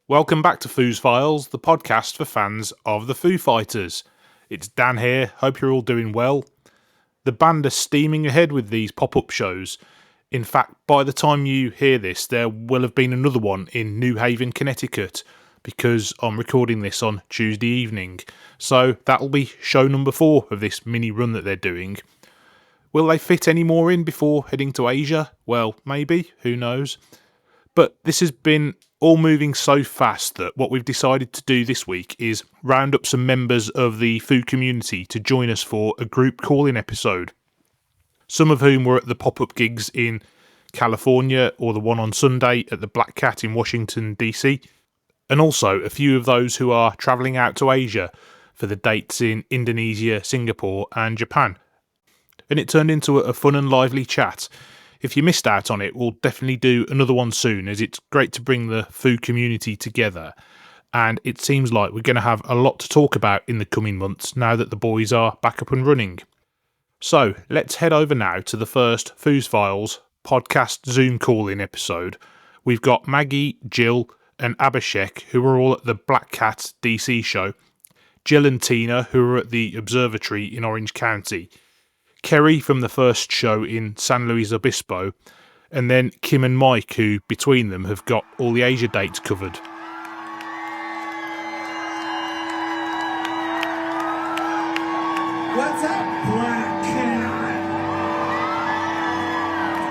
Welcome back to Foo's Files, the podcast for fans of the Foo Fighters. It's Dan here, hope you're all doing well. The band are steaming ahead with these pop-up shows. In fact, by the time you hear this, there will have been another one in New Haven, Connecticut, because I'm recording this on Tuesday evening. So that'll be show number 4 of this mini run that they're doing. Will they fit any more in before heading to Asia? Well, maybe, who knows. But this has been all moving so fast that what we've decided to do this week is round up some members of the Foo community to join us for a group call-in episode. Some of whom were at the pop-up gigs in California or the one on Sunday at the Black Cat in Washington, DC. And also a few of those who are travelling out to Asia for the dates in Indonesia, Singapore and Japan. And it turned into a fun and lively chat. If you missed out on it, we'll definitely do another one soon, as it's great to bring the Foo community together. And it seems like we're going to have a lot to talk about in the coming months now that the boys are back up and running. So let's head over now to the first Foo's Files podcast Zoom call-in episode. We've got Maggie, Jill and Abhishek, who are all at the Black Cat DC show. Jill and Tina, who are at the Observatory in Orange County. Kerry from the first show in San Luis Obispo, and then Kim and Mike, who between them have got all the Asia dates covered. What's up, Black Cat?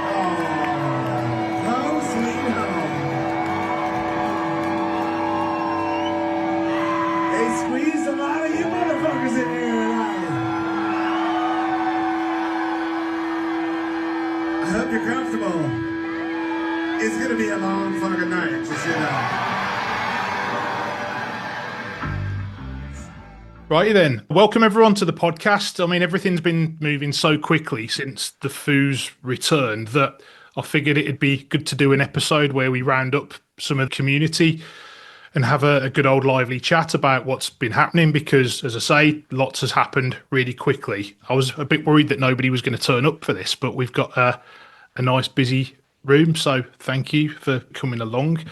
Oh, home sweet home. They squeezed a lot of you motherfuckers in here tonight. I hope you're comfortable. It's gonna be a long fucking night, just you know. Righty then, welcome everyone to the podcast. I mean, everything's been moving so quickly since the Foos returned that I figured it'd be good to do an episode where we round up some of the community and have a good old lively chat about what's been happening, because, as I say, lots has happened really quickly. I was a bit worried that nobody was going to turn up for this, but we've got a nice busy room, so thank you for coming along.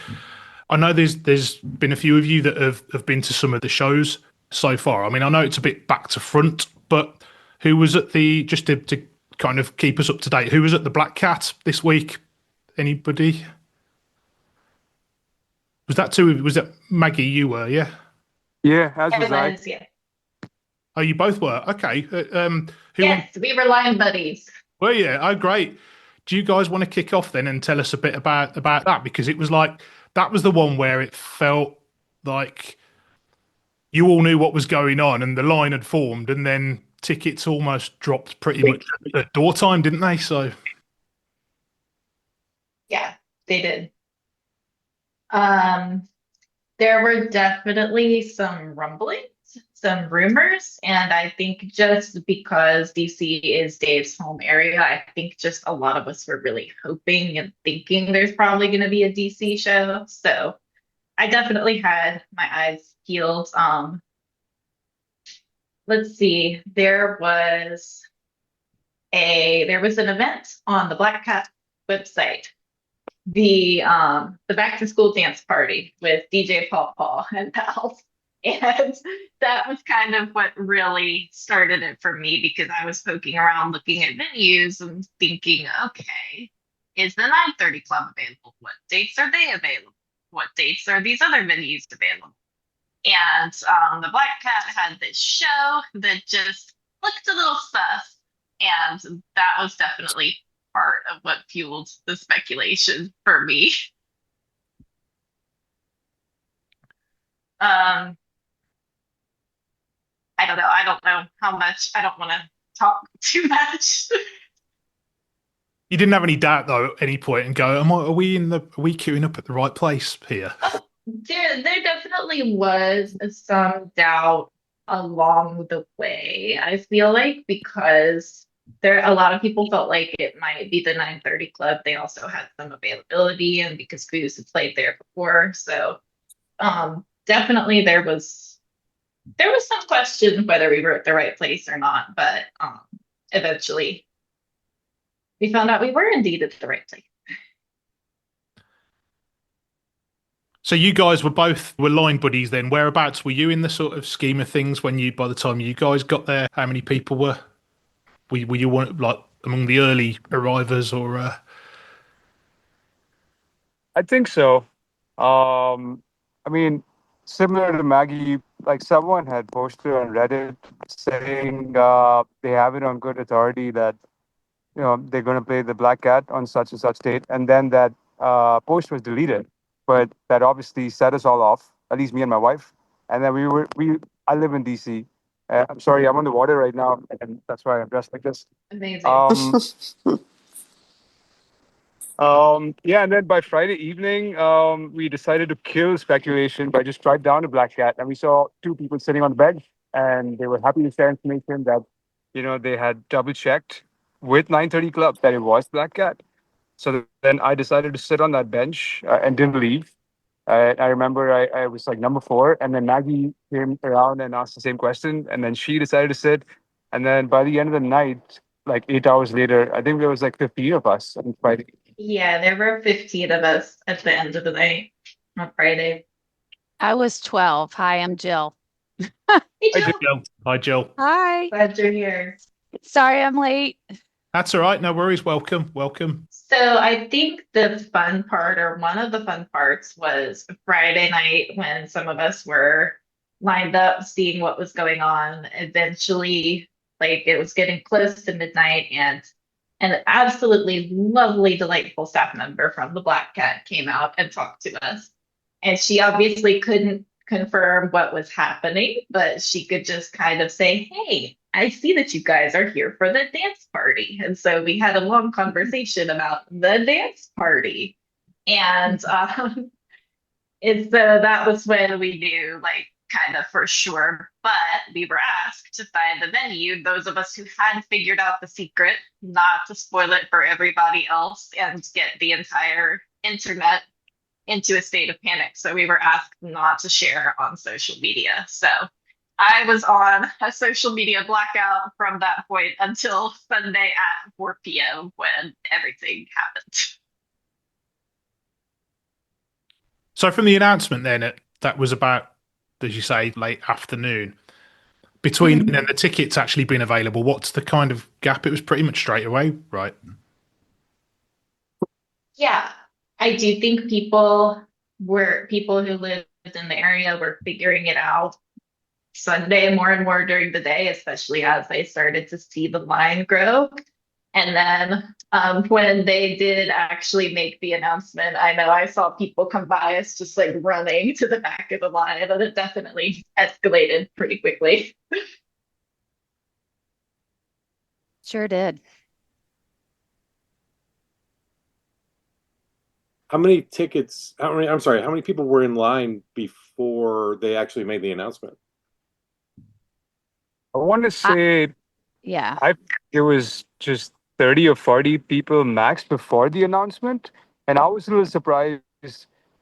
I know there's been a few of you that have been to some of the shows so far. I mean, I know it's a bit back to front, but who was at the, just to kind of keep us up to date, who was at the Black Cat this week? Anybody? Was that Maggie, you were, yeah? Yeah, as was I. Yeah. Oh, you both were? Okay. Yes, we were line buddies. Well, yeah. Oh, great. Do you guys want to kick off then and tell us a bit about that? Because it was like, that was the one where it felt like you all knew what was going on and the line had formed, and then tickets almost dropped pretty much at door time, didn't they? So Yeah, they did. There were definitely some rumblings, some rumors, and I think just because DC is Dave's home area, I think just a lot of us were really hoping and thinking there's probably going to be a DC show. So I definitely had my eyes peeled. Let's see, there was an event on the Black Cat website, the back to school dance party with DJ Paul and pals. And that was kind of what really started it for me, because I was poking around looking at venues and thinking, okay, is the 9:30 Club available? What dates are they available? What dates are these other venues available? And the Black Cat had this show that just looked a little sus, and that was definitely part of what fueled the speculation for me. I don't know. I don't know how much. I don't want to talk too much. you didn't have any doubt though at any point and go, are we queuing up at the right place here? There definitely was some doubt along the way, I feel like, because a lot of people felt like it might be the 9:30 Club. They also had some availability, and because Foos had played there before, so definitely there was some question whether we were at the right place or not, but eventually we found out we were indeed at the right place. So you guys were line buddies then. Whereabouts were you in the sort of scheme of things when by the time you guys got there? How many people were you one like among the early arrivers or I think so. I mean, similar to Maggie, like someone had posted on Reddit saying they have it on good authority that they're going to play the Black Cat on such and such date, and then that post was deleted. But that obviously set us all off, at least me and my wife. And then we I live in DC. I'm sorry, I'm on the water right now, and that's why I'm dressed like this. Amazing. Yeah, and then by Friday evening, we decided to kill speculation by just drive down to Black Cat, and we saw two people sitting on the bed, and they were happy to share information that, they had double checked with 930 Club that it was Black Cat. So then I decided to sit on that bench and didn't leave. I remember I was like number four, and then Maggie came around and asked the same question, and then she decided to sit. And then by the end of the night, like 8 hours later, I think there was like 15 of us on Friday. Yeah, there were 15 of us at the end of the night on Friday. I was 12. Hi, I'm Jill. Hey, Hi, Jill. Jill. Hi Jill. Hi. Glad you're here. Sorry I'm late. That's all right, no worries. Welcome. So I think the fun part, or one of the fun parts, was Friday night when some of us were lined up seeing what was going on. Eventually, like it was getting close to midnight, and an absolutely lovely, delightful staff member from the Black Cat came out and talked to us. And she obviously couldn't confirm what was happening, but she could just kind of say, "Hey, I see that you guys are here for the dance party." And so we had a long conversation about the dance party. And so that was when we knew, like, kind of for sure. But we were asked to find the venue, those of us who had figured out the secret, not to spoil it for everybody else and get the entire internet into a state of panic. So we were asked not to share on social media. So I was on a social media blackout from that point until Sunday at 4 p.m. when everything happened. So from the announcement then, that was about, as you say, late afternoon. Between then and the tickets actually being available, what's the kind of gap? It was pretty much straight away, right? Yeah, I do think people who lived in the area were figuring it out Sunday more and more during the day, especially as they started to see the line grow. And then when they did actually make the announcement, I know I saw people come by us just like running to the back of the line, and it definitely escalated pretty quickly. Sure did. How many tickets? I'm sorry. How many people were in line before they actually made the announcement? I want to say Yeah. it was just 30 or 40 people max before the announcement. And I was a little surprised the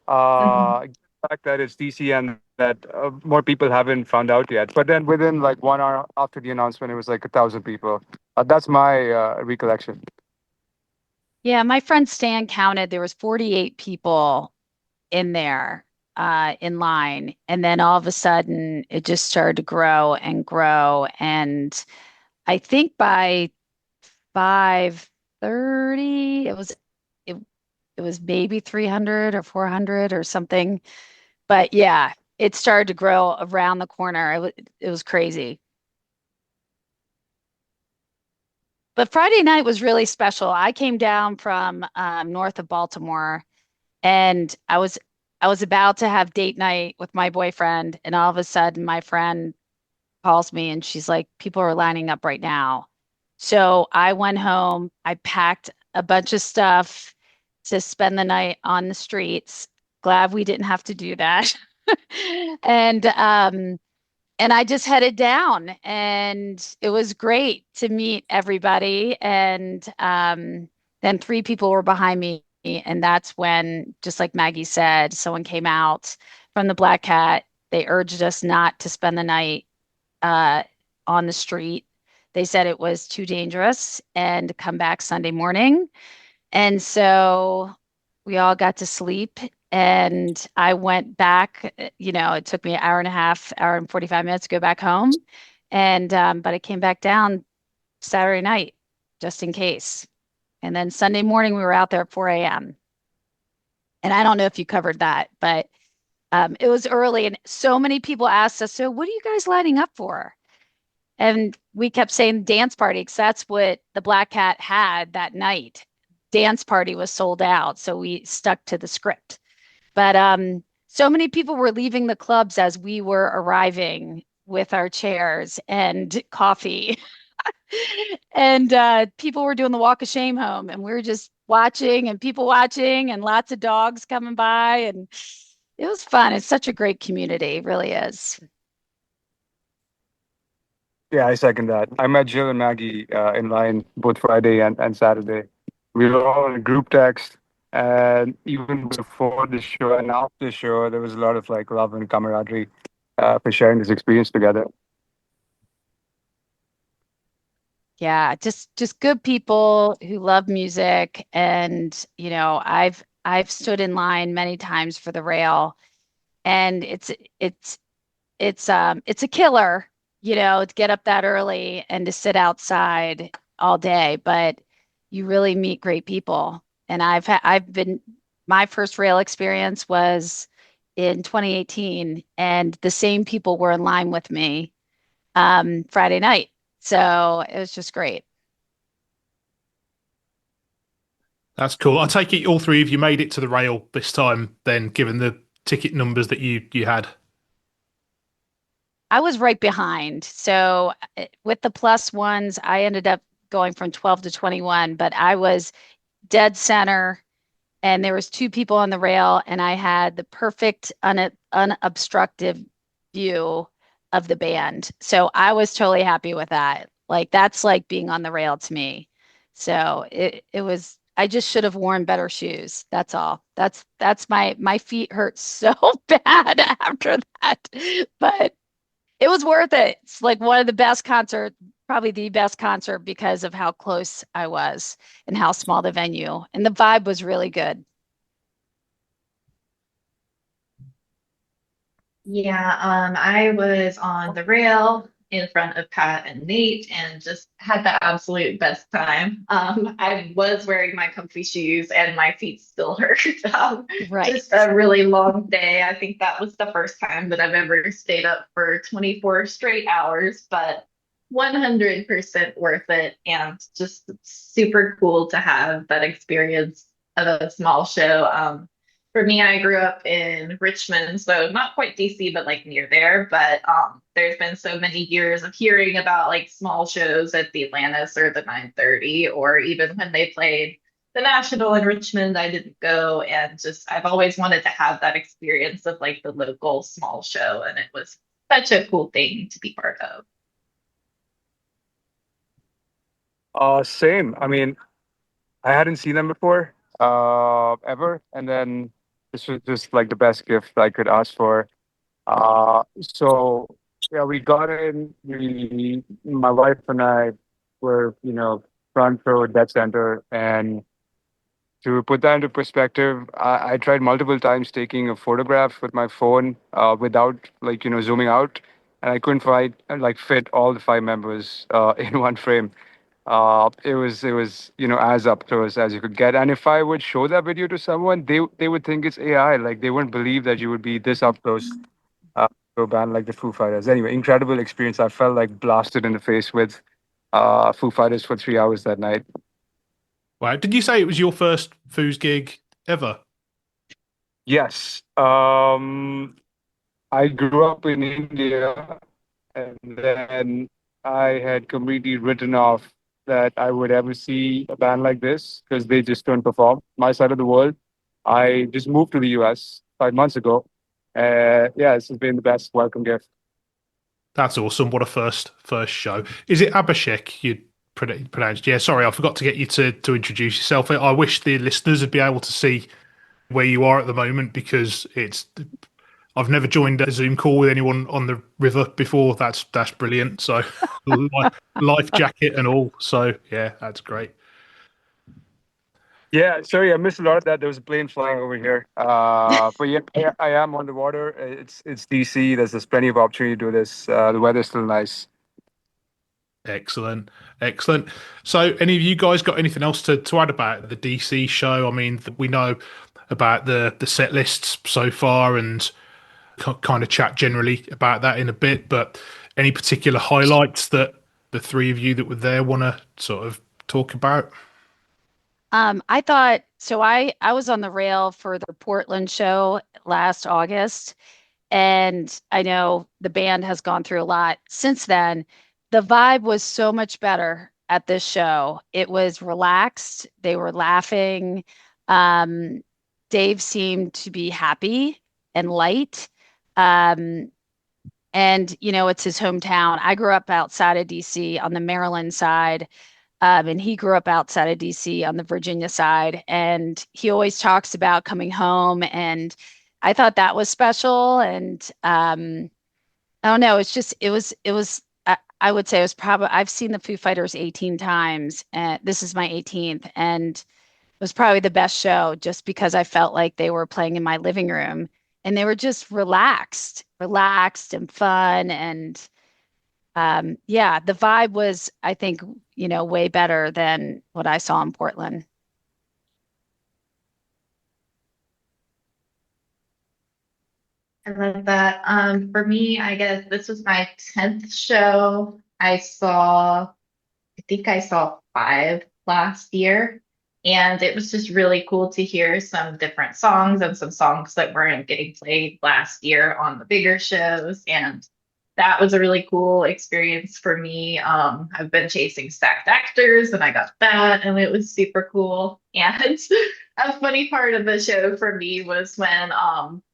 fact that it's DC and that more people haven't found out yet. But then within like 1 hour after the announcement, it was like 1,000 people. That's my recollection. Yeah, my friend Stan counted there was 48 people in there in line. And then all of a sudden it just started to grow and grow. And I think by 5:30 it was maybe 300 or 400 or something. But yeah, it started to grow around the corner. It was crazy. But Friday night was really special. I came down from north of Baltimore, and I was about to have date night with my boyfriend, and all of a sudden my friend calls me and she's like, "People are lining up right now." So I went home, I packed a bunch of stuff to spend the night on the streets. Glad we didn't have to do that. And and I just headed down, and it was great to meet everybody. And then three people were behind me, and that's when, just like Maggie said, someone came out from the Black Cat. They urged us not to spend the night on the street. They said it was too dangerous and to come back Sunday morning. And so we all got to sleep And I went back, it took me an hour and a half, hour and 45 minutes to go back home. And but I came back down Saturday night just in case. And then Sunday morning we were out there at 4 a.m. And I don't know if you covered that, but it was early and so many people asked us, so what are you guys lining up for? And we kept saying dance party because that's what the Black Cat had that night. Dance party was sold out. So we stuck to the script. But so many people were leaving the clubs as we were arriving with our chairs and coffee. And people were doing the walk of shame home, and we were just watching and people watching and lots of dogs coming by. And it was fun. It's such a great community. It really is. Yeah, I second that. I met Jill and Maggie in line both Friday and Saturday. We were all in a group text, and even before the show and after the show, there was a lot of like love and camaraderie for sharing this experience together. Yeah, just good people who love music. And I've stood in line many times for the rail, and it's a killer, to get up that early and to sit outside all day, but you really meet great people. And I've been my first rail experience was in 2018, and the same people were in line with me Friday night. So it was just great. That's cool. I take it all three of you made it to the rail this time, then, given the ticket numbers that you had. I was right behind. So with the plus ones, I ended up going from 12 to 21, but I was dead center and there was two people on the rail and I had the perfect unobstructed view of the band. So I was totally happy with that. Like that's like being on the rail to me. So it was I just should have worn better shoes. That's all. That's my feet hurt so bad after that. But it was worth it. It's like one of the best concert, probably the best concert because of how close I was and how small the venue. And the vibe was really good. Yeah, I was on the rail in front of Pat and Nate and just had the absolute best time. I was wearing my comfy shoes and my feet still hurt. Right. Just a really long day. I think that was the first time that I've ever stayed up for 24 straight hours, but 100% worth it and just super cool to have that experience of a small show. For me, I grew up in Richmond, so not quite DC, but like near there. But there's been so many years of hearing about like small shows at the Atlantis or the 930, or even when they played the National in Richmond, I didn't go. And just I've always wanted to have that experience of like the local small show, and it was such a cool thing to be part of. Same. I mean, I hadn't seen them before, ever, and then this was just like the best gift I could ask for. So yeah, we got in. My wife and I were, front row, dead center, and to put that into perspective, I tried multiple times taking a photograph with my phone, without like zooming out, and I couldn't fit all the five members in one frame. It was as up close as you could get. And if I would show that video to someone, they would think it's AI. Like they wouldn't believe that you would be this up close to a band like the Foo Fighters. Anyway, incredible experience. I felt like blasted in the face with Foo Fighters for 3 hours that night. Wow. Did you say it was your first Foos gig ever? Yes. I grew up in India, and then I had completely written off that I would ever see a band like this because they just don't perform my side of the world. I just moved to the US 5 months ago. Yeah, this has been the best welcome gift. That's awesome. What a first show. Is it Abhishek you pronounced? Yeah, sorry, I forgot to get you to introduce yourself. I wish the listeners would be able to see where you are at the moment because I've never joined a Zoom call with anyone on the river before. That's brilliant. So life jacket and all. So yeah, that's great. Yeah, sorry, I missed a lot of that. There was a plane flying over here. But yeah, I am on the water. It's DC. There's plenty of opportunity to do this. The weather's still nice. Excellent, excellent. So, any of you guys got anything else to add about the DC show? I mean, we know about the set lists so far, and kind of chat generally about that in a bit. But any particular highlights that the three of you that were there want to sort of talk about? I thought so. I was on the rail for the Portland show last August, and I know the band has gone through a lot since then. The vibe was so much better at this show. It was relaxed. They were laughing. Um, Dave seemed to be happy and light. Um, and it's his hometown. I grew up outside of DC on the Maryland side. And he grew up outside of DC on the Virginia side. And he always talks about coming home. And I thought that was special. And I don't know. I would say it was probably, I've seen the Foo Fighters 18 times. And this is my 18th. And it was probably the best show just because I felt like they were playing in my living room and they were just relaxed and fun. And yeah, the vibe was, I think, way better than what I saw in Portland. I love that. For me, I guess this was my 10th show. I think I saw five last year. And it was just really cool to hear some different songs and some songs that weren't getting played last year on the bigger shows. And that was a really cool experience for me. I've been chasing stacked actors and I got that, and it was super cool. And a funny part of the show for me was when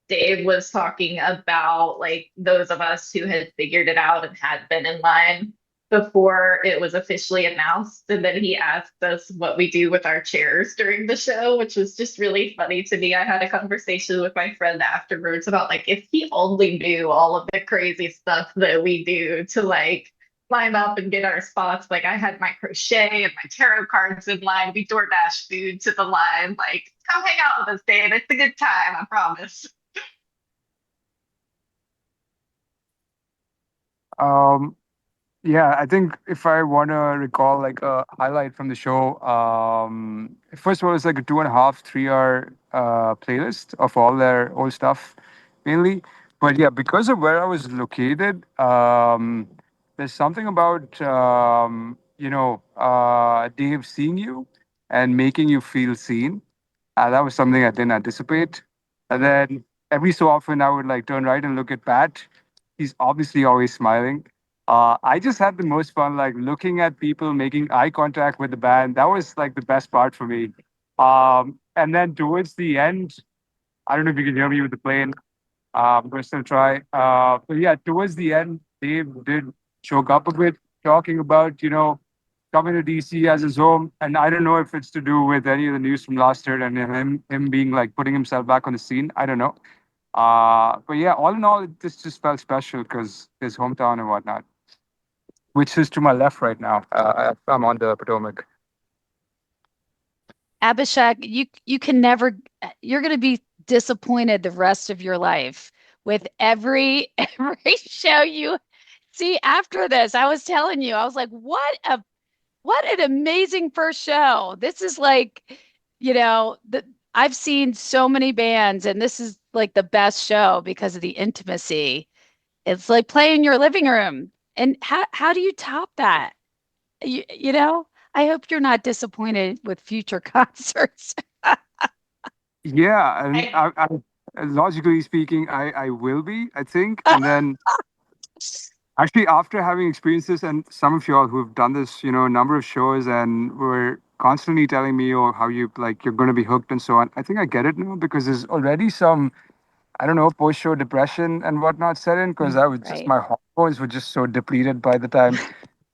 Dave was talking about like those of us who had figured it out and had been in line before it was officially announced. And then he asked us what we do with our chairs during the show, which was just really funny to me. I had a conversation with my friend afterwards about like if he only knew all of the crazy stuff that we do to like climb up and get our spots. Like I had my crochet and my tarot cards in line. We DoorDash food to the line. Like, come hang out with us, Dave. It's a good time, I promise. Um, Yeah, I think if I want to recall like a highlight from the show, first of all, it's like a 2.5, 3 hour playlist of all their old stuff, mainly. But yeah, because of where I was located, there's something about Dave seeing you and making you feel seen. That was something I didn't anticipate. And then every so often, I would like turn right and look at Pat. He's obviously always smiling. I just had the most fun, like looking at people making eye contact with the band. That was like the best part for me. And then towards the end, I don't know if you can hear me with the plane. I'm going to still try. But yeah, towards the end, Dave did choke up a bit, talking about, coming to DC as his home. And I don't know if it's to do with any of the news from last year and him being like putting himself back on the scene. I don't know. But yeah, all in all, this just felt special because his hometown and whatnot, which is to my left right now. I'm on the Potomac. Abhishek, you can never, you're going to be disappointed the rest of your life with every every show you see after this. I was telling you, I was like, what an amazing first show. This is like, I've seen so many bands, and this is like the best show because of the intimacy. It's like playing in your living room. And how do you top that? I hope you're not disappointed with future concerts. Yeah, and I logically speaking, I will be, I think. And then actually, after having experiences, and some of y'all who have done this, a number of shows and were constantly telling me, oh, how you like you're going to be hooked and so on. I think I get it now because there's already some, I don't know, post-show depression and whatnot set in because I was just Right. my hormones were just so depleted by the time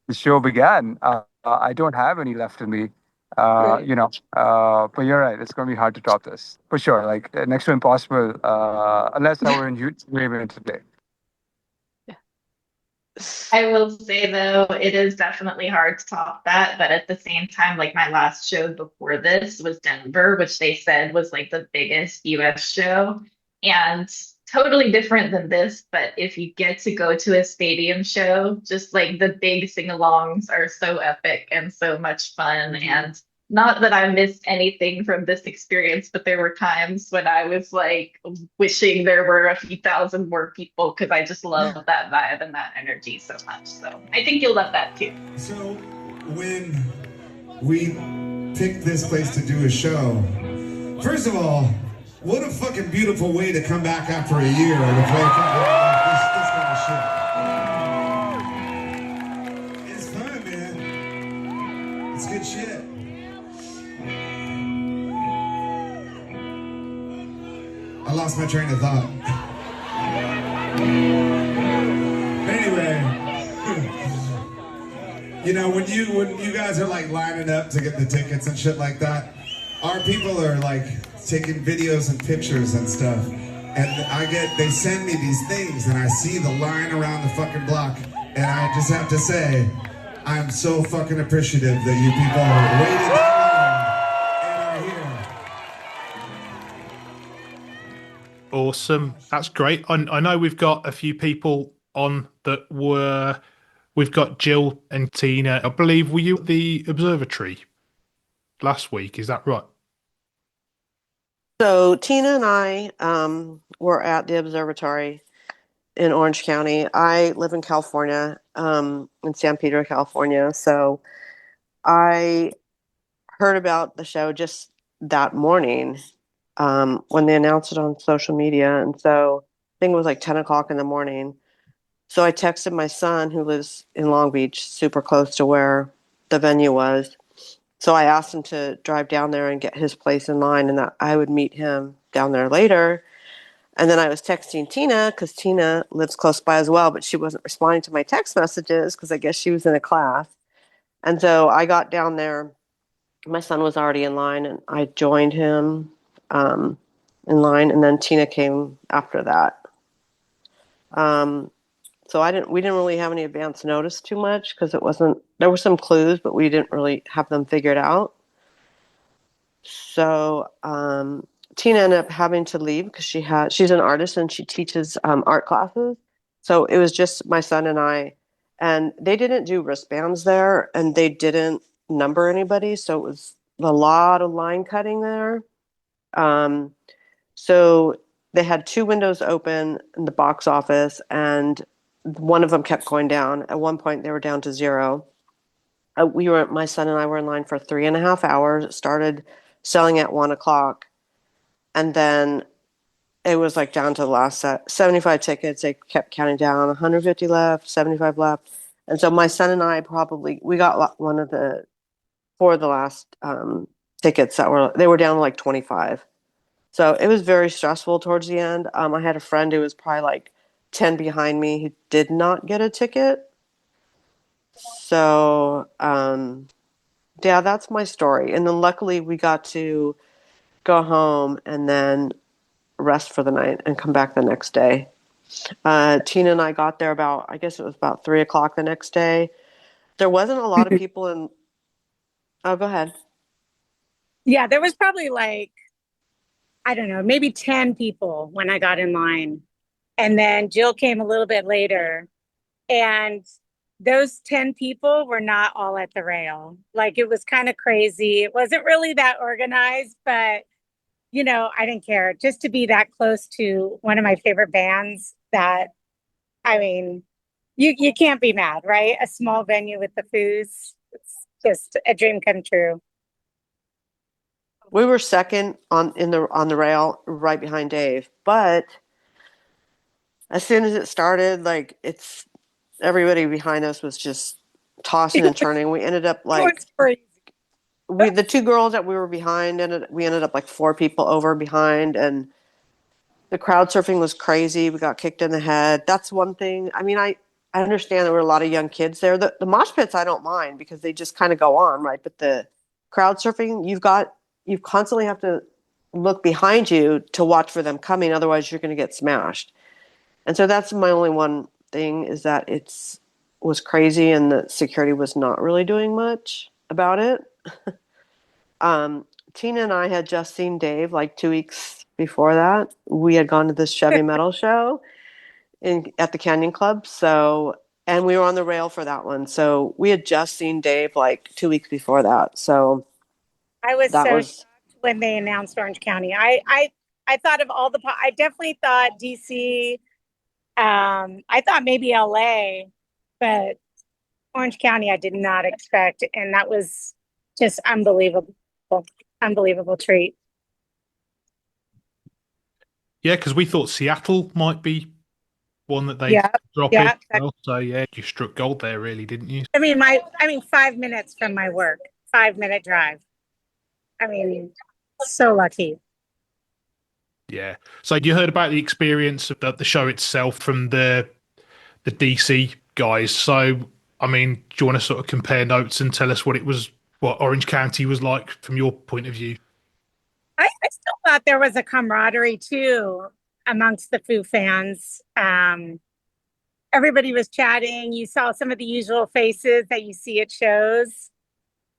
the show began. I don't have any left in me. Right. But you're right. It's going to be hard to top this for sure. Like next to impossible, unless I were in huge agreement today. I will say though, it is definitely hard to top that. But at the same time, like my last show before this was Denver, which they said was like the biggest US show. And totally different than this. But if you get to go to a stadium show, just like the big sing-alongs are so epic and so much fun. And not that I missed anything from this experience, but there were times when I was like wishing there were a few thousand more people because I just love that vibe and that energy so much. So I think you'll love that too. So when we picked this place to do a show, first of all, what a fucking beautiful way to come back after a year to play this kind of shit. It's fun, man. It's good shit. I lost my train of thought. Anyway, you know, when you guys are like lining up to get the tickets and shit like that, our people are like taking videos and pictures and stuff, and they send me these things, and I see the line around the fucking block, and I just have to say, I'm so fucking appreciative that you people waited that long and are here. Awesome. That's great. I know we've got a few people on that we've got Jill and Tina. I believe, were you at the observatory last week? Is that right? So Tina and I were at the observatory in Orange County. I live in California, in San Pedro, California. So I heard about the show just that morning when they announced it on social media. And so I think it was like 10 o'clock in the morning. So I texted my son, who lives in Long Beach, super close to where the venue was. So I asked him to drive down there and get his place in line, and that I would meet him down there later. And then I was texting Tina because Tina lives close by as well, but she wasn't responding to my text messages because I guess she was in a class. And so I got down there. My son was already in line, and I joined him in line, and then Tina came after that. So we didn't really have any advance notice too much because there were some clues, but we didn't really have them figured out. So Tina ended up having to leave because she's an artist and she teaches art classes. So it was just my son and I, and they didn't do wristbands there and they didn't number anybody. So it was a lot of line cutting there. So they had 2 windows open in the box office, and one of them kept going down. At one point, they were down to 0. My son and I were in line for 3.5 hours. It started selling at 1 o'clock, and then it was like down to the last set. 75 tickets. They kept counting down. 150 left. 75 left. And so my son and I we got one of the 4 of the last tickets they were down to like 25. So it was very stressful towards the end. I had a friend who was probably like 10 behind me who did not get a ticket. So, yeah, that's my story. And then luckily we got to go home and then rest for the night and come back the next day. Tina and I got there I guess it was about 3 o'clock the next day. There wasn't a lot of people oh, go ahead. Yeah, there was probably like, I don't know, maybe 10 people when I got in line. And then Jill came a little bit later. And those 10 people were not all at the rail. Like, it was kind of crazy. It wasn't really that organized, but, you know, I didn't care. Just to be that close to one of my favorite bands I mean, you can't be mad, right? A small venue with the Foos, it's just a dream come true. We were second on the rail right behind Dave, but as soon as it started, like everybody behind us was just tossing and turning. We ended up like the 2 girls that we were behind we ended up like 4 people over behind, and the crowd surfing was crazy. We got kicked in the head. That's one thing. I mean, I understand there were a lot of young kids there. The mosh pits I don't mind because they just kind of go on, right? But the crowd surfing, you constantly have to look behind you to watch for them coming. Otherwise, you're going to get smashed. And so that's my only one thing is that was crazy and the security was not really doing much about it. Tina and I had just seen Dave like 2 weeks before that. We had gone to this Chevy metal show at the Canyon Club. So, and we were on the rail for that one. So we had just seen Dave like 2 weeks before that. So I was that so was, shocked when they announced Orange County. I thought of all the, I definitely thought DC. I thought maybe LA, but Orange County I did not expect, and that was just unbelievable treat. Yeah, because we thought Seattle might be one that they Yeah, drop yeah. in. Well, so yeah, you struck gold there, really, didn't you? I mean, 5 minutes from my work, 5 minute drive. I mean, so lucky. Yeah. So you heard about the experience of the show itself from the DC guys. So I mean, do you want to sort of compare notes and tell us what Orange County was like from your point of view? I still thought there was a camaraderie too amongst the Foo fans. Everybody was chatting. You saw some of the usual faces that you see at shows.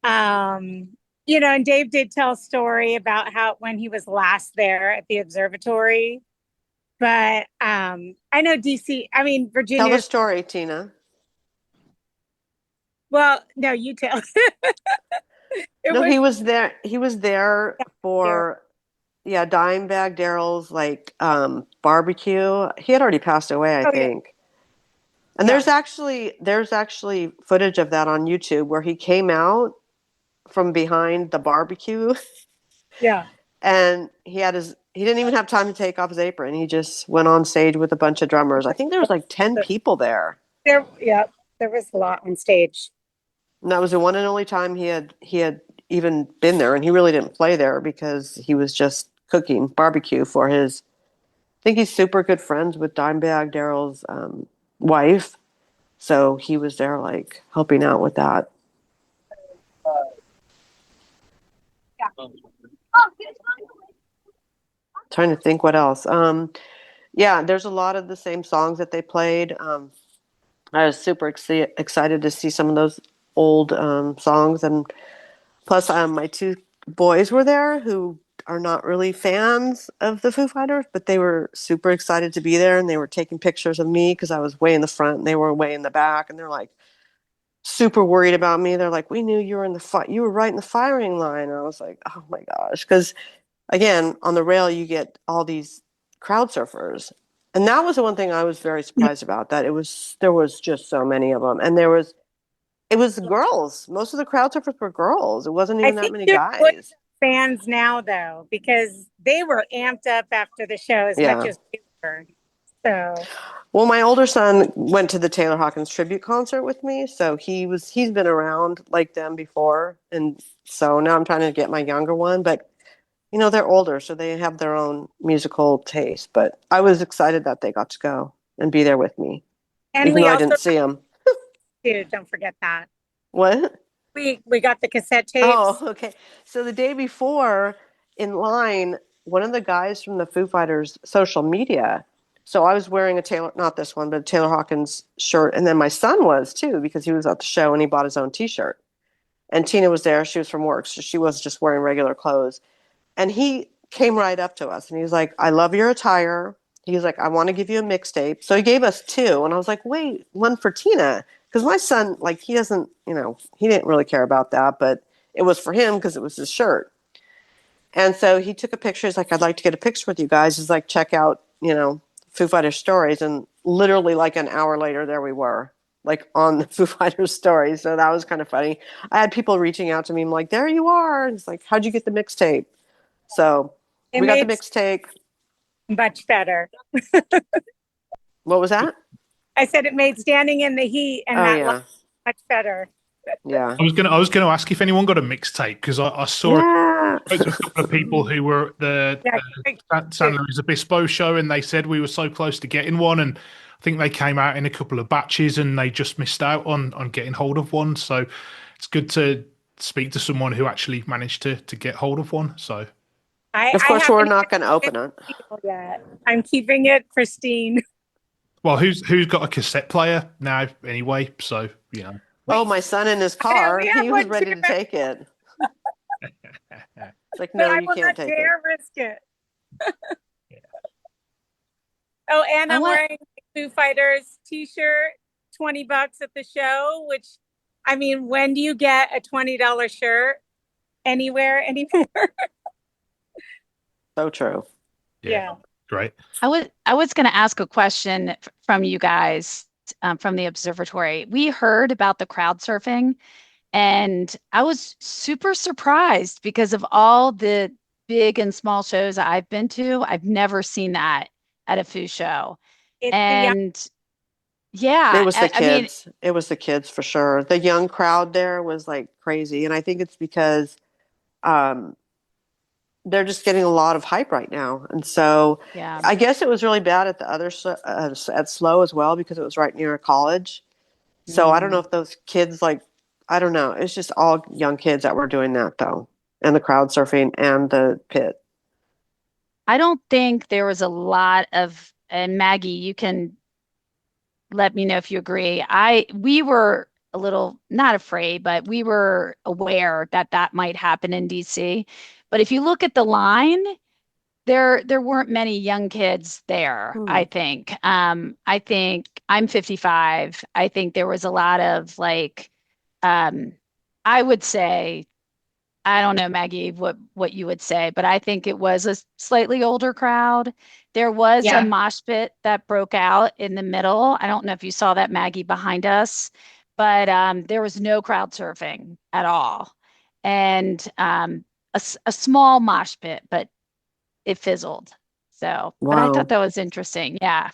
And Dave did tell a story about how when he was last there at the observatory. But I know DC, I mean, Virginia. tell the story, Tina. Well, no, you tell. He was there. He was there for, Dimebag Darrell's like barbecue. He had already passed away, I think. Yeah. And there's actually footage of that on YouTube where he came out from behind the barbecue. Yeah. And he didn't even have time to take off his apron. He just went on stage with a bunch of drummers. I think there was like 10 people there. There was a lot on stage. And that was the one and only time he had even been there, and he really didn't play there because he was just cooking barbecue for his. I think he's super good friends with Dimebag Darrell's wife, so he was there like helping out with that. Trying to think what else. There's a lot of the same songs that they played. I was super excited to see some of those old songs, and plus my two boys were there who are not really fans of the Foo Fighters, but they were super excited to be there, and they were taking pictures of me because I was way in the front and they were way in the back, and they're like super worried about me. They're like, we knew you were you were right in the firing line. And I was like, oh my gosh, because again, on the rail you get all these crowd surfers, and that was the one thing I was very surprised about, that there was just so many of them, and it was girls. Most of the crowd surfers were girls. It wasn't even that many guys. Fans now, though, because they were amped up after the show as much as we were. So, well, my older son went to the Taylor Hawkins tribute concert with me, so he's been around like them before, and so now I'm trying to get my younger one, but they're older, so they have their own musical taste. But I was excited that they got to go and be there with me, and even though I didn't see them. Dude, don't forget that. What? We got the cassette tapes. Oh, okay. So the day before, in line, one of the guys from the Foo Fighters social media. So I was wearing not this one, but a Taylor Hawkins shirt, and then my son was too, because he was at the show and he bought his own T-shirt. And Tina was there; she was from work, so she was just wearing regular clothes. And he came right up to us and he was like, I love your attire. He was like, I want to give you a mixtape. So he gave us two. And I was like, wait, one for Tina. Because my son, like, he doesn't, he didn't really care about that, but it was for him because it was his shirt. And so he took a picture. He's like, I'd like to get a picture with you guys. He's like, check out, Foo Fighters stories. And literally like an hour later, there we were, like on the Foo Fighters stories. So that was kind of funny. I had people reaching out to me. I'm like, there you are. And it's like, how'd you get the mixtape? So we got the mixtape. Much better. What was that? I said it made standing in the heat and much better. Yeah. I was gonna ask if anyone got a mixtape, because I saw a couple of people who were at the San Luis Obispo show, and they said we were so close to getting one, and I think they came out in a couple of batches and they just missed out on getting hold of one. So it's good to speak to someone who actually managed to get hold of one. So of course, we're not going to open it. Yet. I'm keeping it pristine. Well, who's got a cassette player now anyway? So you know. Oh, my son in his I know, car, we have he was one ready too, to take it. It's like, but no, I you will can't not take it. dare risk it. Oh, and I I'm want wearing a Foo Fighters t-shirt, $20 at the show, which I mean, when do you get a $20 shirt anywhere anymore? So true. Yeah. Great. I was going to ask a question from you guys from the observatory. We heard about the crowd surfing, and I was super surprised because of all the big and small shows I've been to. I've never seen that at a Foo show. It's the young, And yeah, It was the I mean, kids. It was the kids for sure. The young crowd there was like crazy. And I think it's because um, they're just getting a lot of hype right now. And so yeah. I guess it was really bad at the at Slow as well because it was right near a college. So I don't know Mm. if those kids like, I don't know. It's just all young kids that were doing that though, and the crowd surfing and the pit. I don't think there was a lot of, and Maggie, you can let me know if you agree. We were a little not afraid, but we were aware that that might happen in DC. But if you look at the line, there weren't many young kids there, Hmm. I think. I think I'm 55. I think there was a lot of like I would say I don't know, Maggie, what you would say, but I think it was a slightly older crowd. There was a Yeah. mosh pit that broke out in the middle. I don't know if you saw that, Maggie, behind us, but there was no crowd surfing at all, and a small mosh pit, but it fizzled. So, but I thought Wow. that was interesting. Yeah,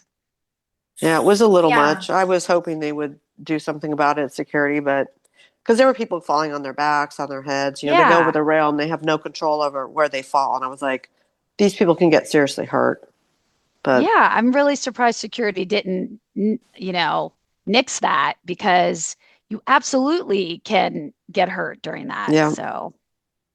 Yeah, it was a little Yeah. much. I was hoping they would do something about it, security, but because there were people falling on their backs, on their heads. You know, they go over yeah, the rail and they have no control over where they fall. And I was like, these people can get seriously hurt. But yeah. I'm really surprised security didn't, nix that because you absolutely can get hurt during that. yeah, So,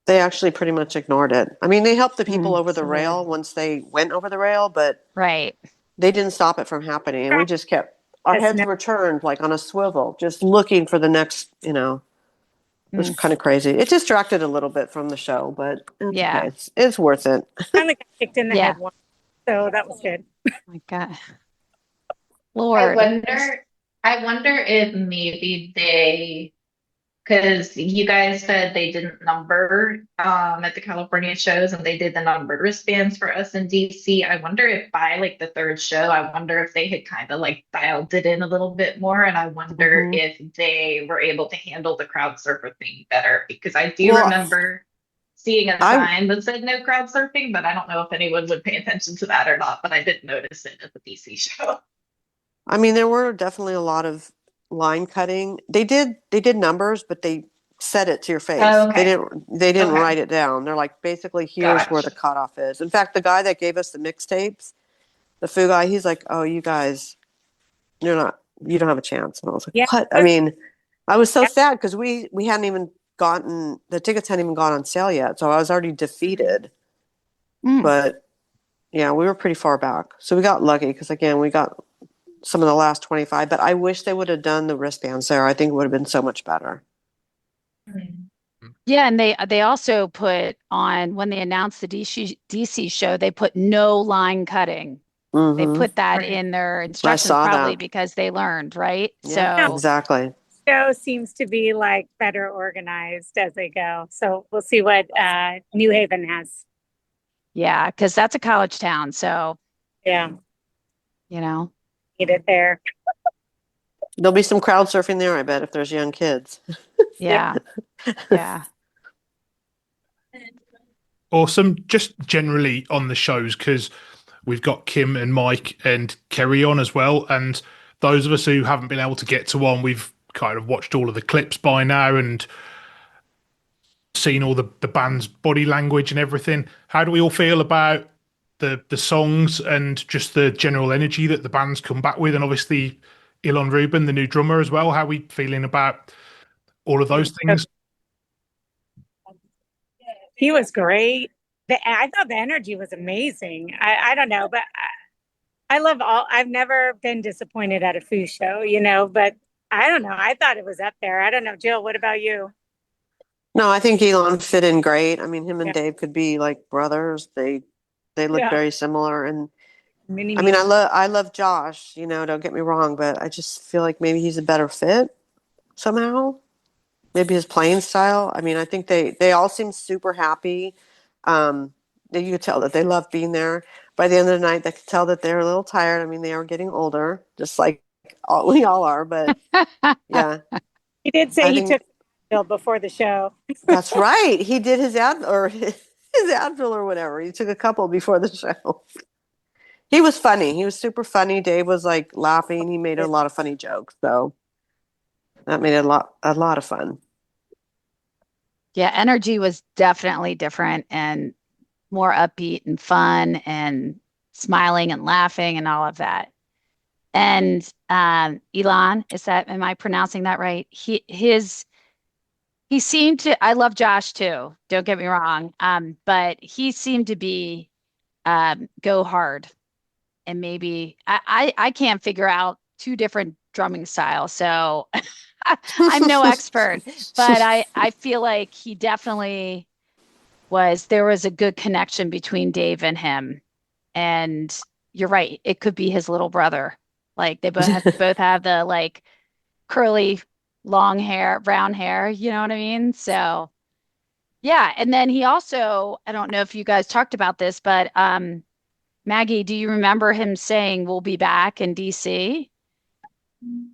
they actually pretty much ignored it. I mean, they helped the people over the so weird. rail once they went over the rail, but Right. they didn't stop it from happening. And we just kept, our Yes, heads no, were turned like on a swivel, just looking for the next, it was Mm, kind of crazy. It distracted a little bit from the show, but it's okay. yeah. It's worth it. finally got kicked in the Yeah. head once, so that was good. My God. I Lord. wonder, I wonder if maybe they, because you guys said they didn't number at the California shows and they did the numbered wristbands for us in DC. I wonder if by like the third show, I wonder if they had kind of like dialed it in a little bit more. And I wonder Hmm. if they were able to handle the crowd surfer thing better because I do Well, remember seeing a I sign that said no crowd surfing, but I don't know if anyone would pay attention to that or not. But I did notice it at the DC show. I mean, there were definitely a lot of line cutting. They did numbers, but they said it to your face. Oh, They okay. didn't Okay. write it down. They're like, basically, here's where the Gotcha. cutoff is. In fact, the guy that gave us the mixtapes, the Foo guy, he's like, "Oh, you guys, you don't have a chance." And I was Yeah, like, "What?" I mean, I was so sad because we hadn't even gotten the tickets hadn't even gone on sale yet, so I was already defeated. Mm. But yeah, we were pretty far back, so we got lucky because again, we got some of the last 25, but I wish they would have done the wristbands there. I think it would have been so much better. Mhm. Yeah, and they also put on when they announced the DC show, they put no line cutting. They Hmm. put that Right. in their I instructions saw probably that. because they learned, right? Yeah, no, So, exactly. show seems to be like better organized as they go. So we'll see what New Haven has. yeah, because that's a college town. So, Yeah, you know, get it there. There'll be some crowd surfing there, I bet, if there's young kids. yeah, yeah. Awesome. Just generally on the shows, because we've got Kim and Mike and Kerry on as well. And those of us who haven't been able to get to one, we've kind of watched all of the clips by now and seen all the band's body language and everything. How do we all feel about the songs and just the general energy that the band's come back with? And obviously, Elon Rubin, the new drummer, as well. How are we feeling about all of those things? He was great. I thought the energy was amazing. I don't know, but I love all. I've never been disappointed at a Foo show, but I don't know. I thought it was up there. I don't know, Jill. What about you? No, I think Elon fit in great. I mean, him and Yeah, Dave could be like brothers. They look yeah. very similar, and Mini I mean, me. I love Josh. Don't get me wrong, but I just feel like maybe he's a better fit somehow. Maybe his playing style. I mean, I think they all seem super happy. Um, you could tell that they love being there. By the end of the night, they could tell that they're a little tired. I mean, they are getting older, just like we all are. But yeah, He did say I he think took Bill before the show. that's right. He did his his Advil or whatever. He took a couple before the show. He was funny. He was super funny. Dave was like laughing. He made a lot of funny jokes, so that made it a lot of fun. Yeah, energy was definitely different and more upbeat and fun and smiling and laughing and all of that. And Elon, am I pronouncing that right? He seemed to, I love Josh too, don't get me wrong. But he seemed to be go hard. And maybe I can't figure out two different drumming styles. So I'm no expert, but I feel like he definitely there was a good connection between Dave and him. And you're right, it could be his little brother. Like they both have the like curly long hair, brown hair, you know what I mean? So yeah, and then he also, I don't know if you guys talked about this, but Maggie, do you remember him saying we'll be back in DC? He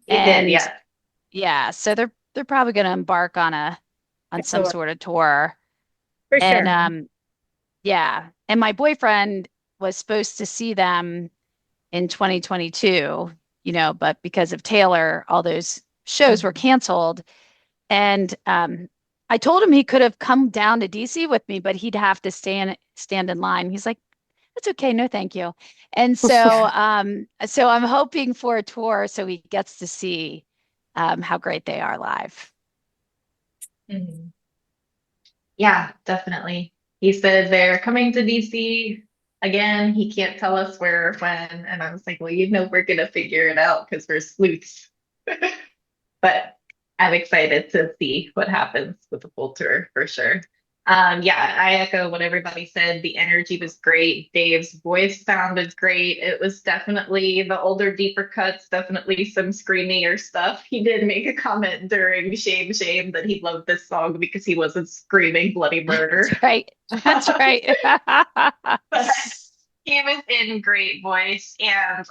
did, And yeah. yeah, so they're probably going to embark on some sort of tour. For And sure. yeah, and my boyfriend was supposed to see them in 2022, but because of Taylor, all those shows were canceled. And I told him he could have come down to DC with me, but he'd have to stand in line. He's like, "That's okay, no, thank you." And so I'm hoping for a tour so he gets to see how great they are live. Mhm. Yeah, definitely. He said they're coming to DC again. He can't tell us where or when. And I was like, well, we're gonna figure it out because we're sleuths. But I'm excited to see what happens with the full tour for sure. Yeah, I echo what everybody said. The energy was great. Dave's voice sounded great. It was definitely the older, deeper cuts, definitely some screamier stuff. He did make a comment during Shame Shame that he loved this song because he wasn't screaming bloody murder. That's right. That's right. But he was in great voice. And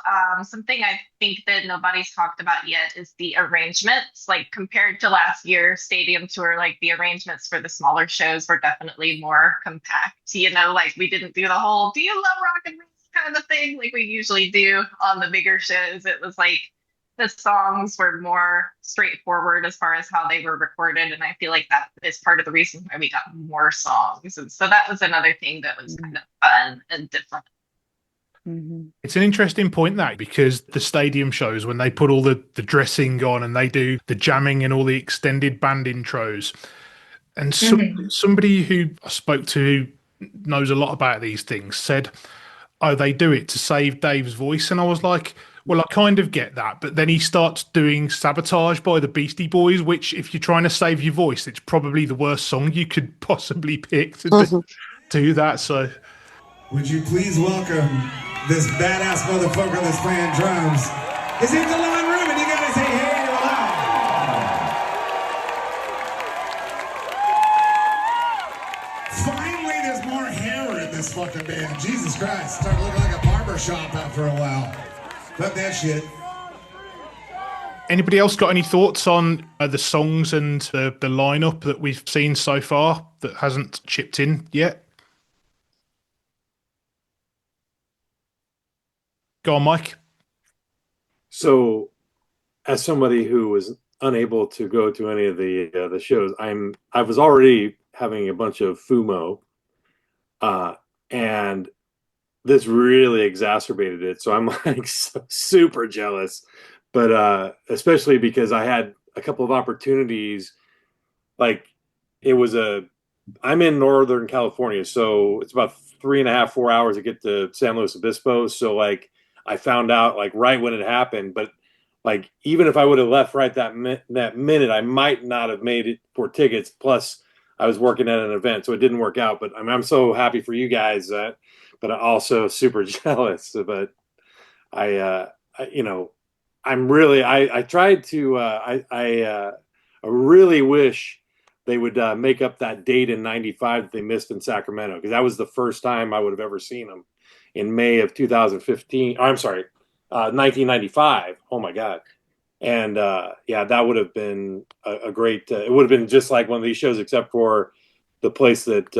something I think that nobody's talked about yet is the arrangements. Like compared to last year's stadium tour, like the arrangements for the smaller shows were definitely more compact. Like we didn't do the whole "Do you love rock and roll" kind of thing like we usually do on the bigger shows. It was like the songs were more straightforward as far as how they were recorded. And I feel like that is part of the reason why we got more songs. And so that was another thing that was kind of fun and different. Mhm. It's an interesting point that because the stadium shows when they put all the dressing on and they do the jamming and all the extended band intros, and somebody who I spoke to who knows a lot about these things said, "Oh, they do it to save Dave's voice," and I was like, "Well, I kind of get that," but then he starts doing "Sabotage" by the Beastie Boys, which, if you're trying to save your voice, it's probably the worst song you could possibly pick to do that. So, Would you please welcome this badass motherfucker that's playing drums? Is in the living room, and you guys say, "Hey, you're alive." Finally, there's more hair in this fucking band. Jesus Christ, started looking like a barber shop after a while. Fuck that shit. anybody else got any thoughts on the songs and the lineup that we've seen so far that hasn't chipped in yet? Go on, Mike. So, as somebody who was unable to go to any of the shows, I was already having a bunch of FOMO, and this really exacerbated it. So I'm like super jealous, but especially because I had a couple of opportunities. Like I'm in Northern California, so it's about 3.5, 4 hours to get to San Luis Obispo. So like I found out like right when it happened. But like even if I would have left right that minute, I might not have made it for tickets. Plus, I was working at an event, so it didn't work out. But I'm so happy for you guys, but I'm also super jealous. But you know, I'm really I tried to I really wish they would make up that date in '95 that they missed in Sacramento, because that was the first time I would have ever seen them in May of 2015. I'm sorry, 1995. Oh my God. And yeah, that would have been a great. It would have been just like one of these shows, except for the place that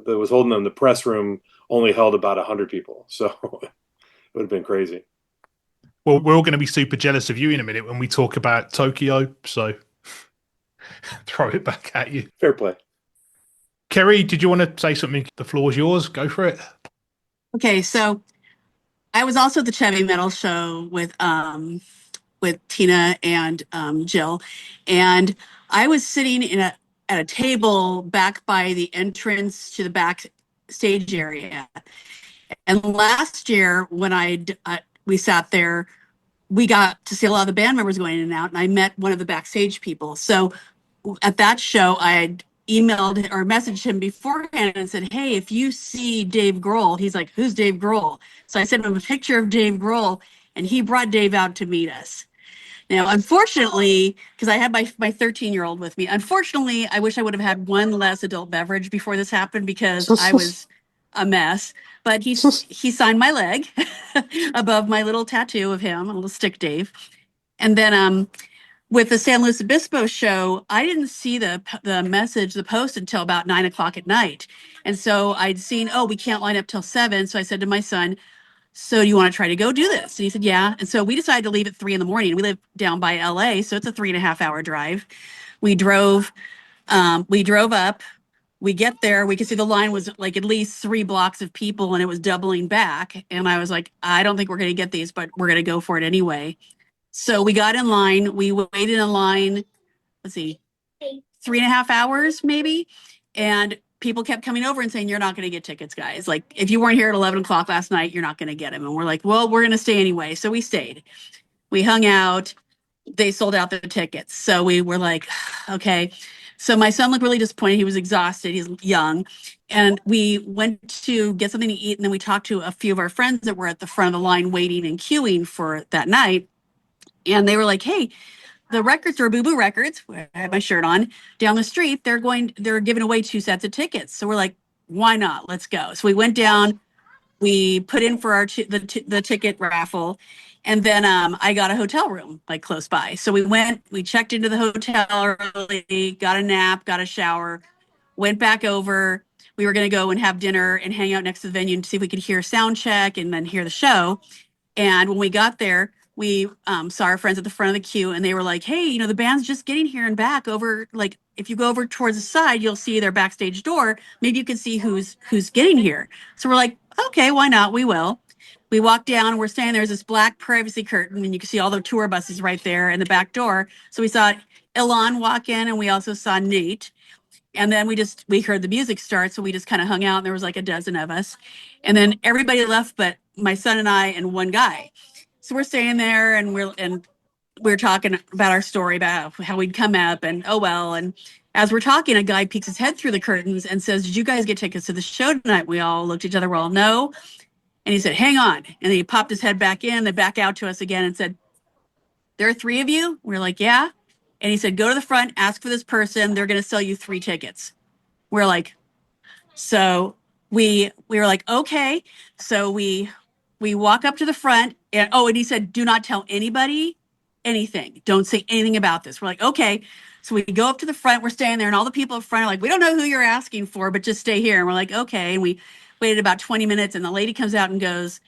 was holding them, the press room, only held about 100 people. So it would have been crazy. Well, we're all going to be super jealous of you in a minute when we talk about Tokyo. So throw it back at you. Fair play. Kerry, did you want to say something? The floor is yours. Go for it. Okay, so I was also at the Chevy Metal show with Tina and Jill, and I was sitting at a table back by the entrance to the back stage area. And last year, when we sat there, we got to see a lot of the band members going in and out, and I met one of the backstage people. So at that show, I had emailed or messaged him beforehand and said, hey, if you see Dave Grohl, he's like, who's Dave Grohl? So I sent him a picture of Dave Grohl, and he brought Dave out to meet us. Now, unfortunately, because I had my 13-year-old with me, unfortunately, I wish I would have had one less adult beverage before this happened, because I was a mess. But he signed my leg above my little tattoo of him, a little stick Dave. And then with the San Luis Obispo show, I didn't see the message, the post, until about 9 o'clock at night. And so I'd seen, oh, we can't line up till 7. So I said to my son, so do you want to try to go do this? And he said, yeah. And so we decided to leave at 3 in the morning. We live down by LA, so it's a 3.5-hour drive. We drove up. We get there, we could see the line was like at least 3 blocks of people, and it was doubling back. And I was like, I don't think we're going to get these, but we're going to go for it anyway. So we got in line. We waited in line, let's see, 3.5 hours maybe. And people kept coming over and saying, you're not going to get tickets, guys. Like, if you weren't here at 11 o'clock last night, you're not going to get them. And we're like, well, we're going to stay anyway. So we stayed. We hung out. They sold out the tickets. So we were like, okay. So my son looked really disappointed. He was exhausted. He's young. And we went to get something to eat. And then we talked to a few of our friends that were at the front of the line waiting and queuing for that night. And they were like, hey, the record store, Boo Boo Records, where I had my shirt on, down the street, they're giving away 2 sets of tickets. So we're like, why not? Let's go. So we went down, we put in for the ticket raffle. And then I got a hotel room like close by. So we checked into the hotel early, got a nap, got a shower, went back over. We were going to go and have dinner and hang out next to the venue and see if we could hear sound check and then hear the show. And when we got there, we saw our friends at the front of the queue, and they were like, hey, the band's just getting here and back over. Like, if you go over towards the side, you'll see their backstage door. Maybe you can see who's getting here. So we're like, okay, why not? We will. We walked down, we're standing, there's this black privacy curtain, and you can see all the tour buses right there in the back door. So we saw Ilan walk in, and we also saw Nate. And then we heard the music start, so we just kind of hung out, and there was like a dozen of us. And then everybody left but my son and I and one guy. So we're staying there, and we're talking about our story, about how we'd come up, and oh well. And as we're talking, a guy peeks his head through the curtains and says, did you guys get tickets to the show tonight? We all looked at each other, we're all, no. And he said, hang on. And he popped his head back in, then back out to us again and said, there are 3 of you? We're like, yeah. And he said, go to the front, ask for this person. They're going to sell you 3 tickets. We're like, so we were like, okay. So we walk up to the front, and he said, do not tell anybody anything. Don't say anything about this. We're like, okay. So we go up to the front, we're staying there, and all the people up front are like, we don't know who you're asking for, but just stay here. And we're like, okay. And we waited about 20 minutes, and the lady comes out and goes,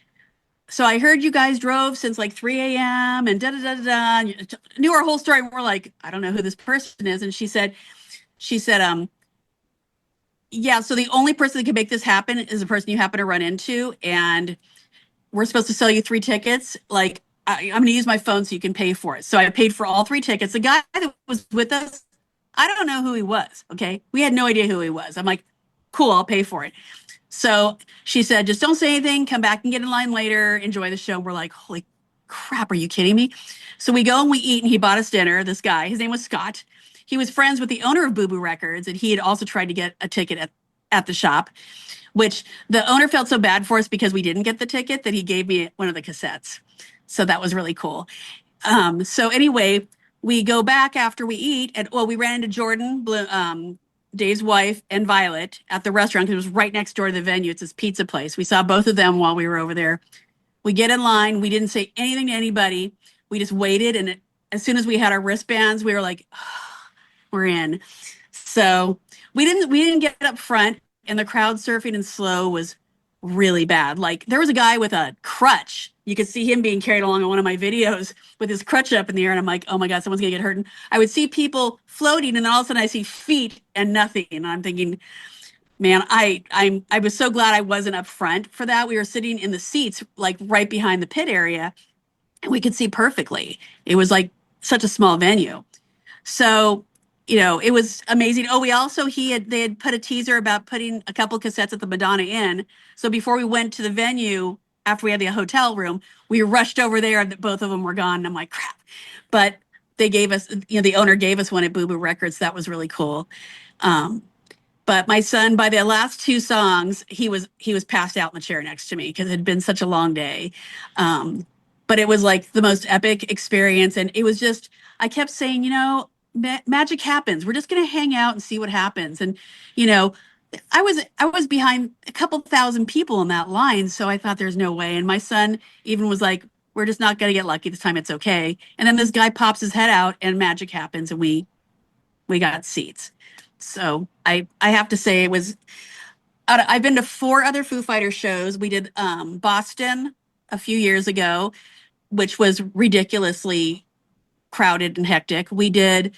so I heard you guys drove since like 3 a.m. and da-da-da-da-da. Knew our whole story. And we're like, I don't know who this person is. And she said, yeah, so the only person that can make this happen is the person you happen to run into. And we're supposed to sell you 3 tickets. Like, I'm going to use my phone so you can pay for it. So I paid for all 3 tickets. The guy that was with us, I don't know who he was. Okay. We had no idea who he was. I'm like, cool, I'll pay for it. So she said, just don't say anything, come back and get in line later, enjoy the show. We're like, holy crap, are you kidding me? So we go and we eat, and he bought us dinner. This guy, his name was Scott. He was friends with the owner of Boo Boo Records, and he had also tried to get a ticket at the shop, which the owner felt so bad for us because we didn't get the ticket that he gave me one of the cassettes. So that was really cool. So anyway, we go back after we eat, and we ran into Jordan, Dave's wife, and Violet at the restaurant because it was right next door to the venue. It's this pizza place. We saw both of them while we were over there. We get in line. We didn't say anything to anybody. We just waited, and as soon as we had our wristbands, we were like, oh, we're in. So we didn't get up front, and the crowd surfing and slow was really bad. Like, there was a guy with a crutch. You could see him being carried along in one of my videos with his crutch up in the air, and I'm like, oh my God, someone's gonna get hurt. And I would see people floating, and then all of a sudden I see feet and nothing, and I'm thinking, man, I was so glad I wasn't up front for that. We were sitting in the seats, like right behind the pit area, and we could see perfectly. It was like such a small venue. So, it was amazing. Oh, they had put a teaser about putting a couple cassettes at the Madonna Inn. So before we went to the venue, after we had the hotel room, we rushed over there, and both of them were gone. And I'm like, crap. But they gave us, the owner gave us one at Boo Boo Records. That was really cool. But my son, by the last two songs, he was passed out in the chair next to me because it had been such a long day. But it was like the most epic experience. And it was just, I kept saying, magic happens. We're just going to hang out and see what happens. And, I was behind a couple thousand people in that line. So I thought there's no way. And my son even was like, we're just not going to get lucky this time. It's okay. And then this guy pops his head out and magic happens, and we got seats. So I have to say, it was, I've been to 4 other Foo Fighters shows. We did Boston a few years ago, which was ridiculously crowded and hectic. We did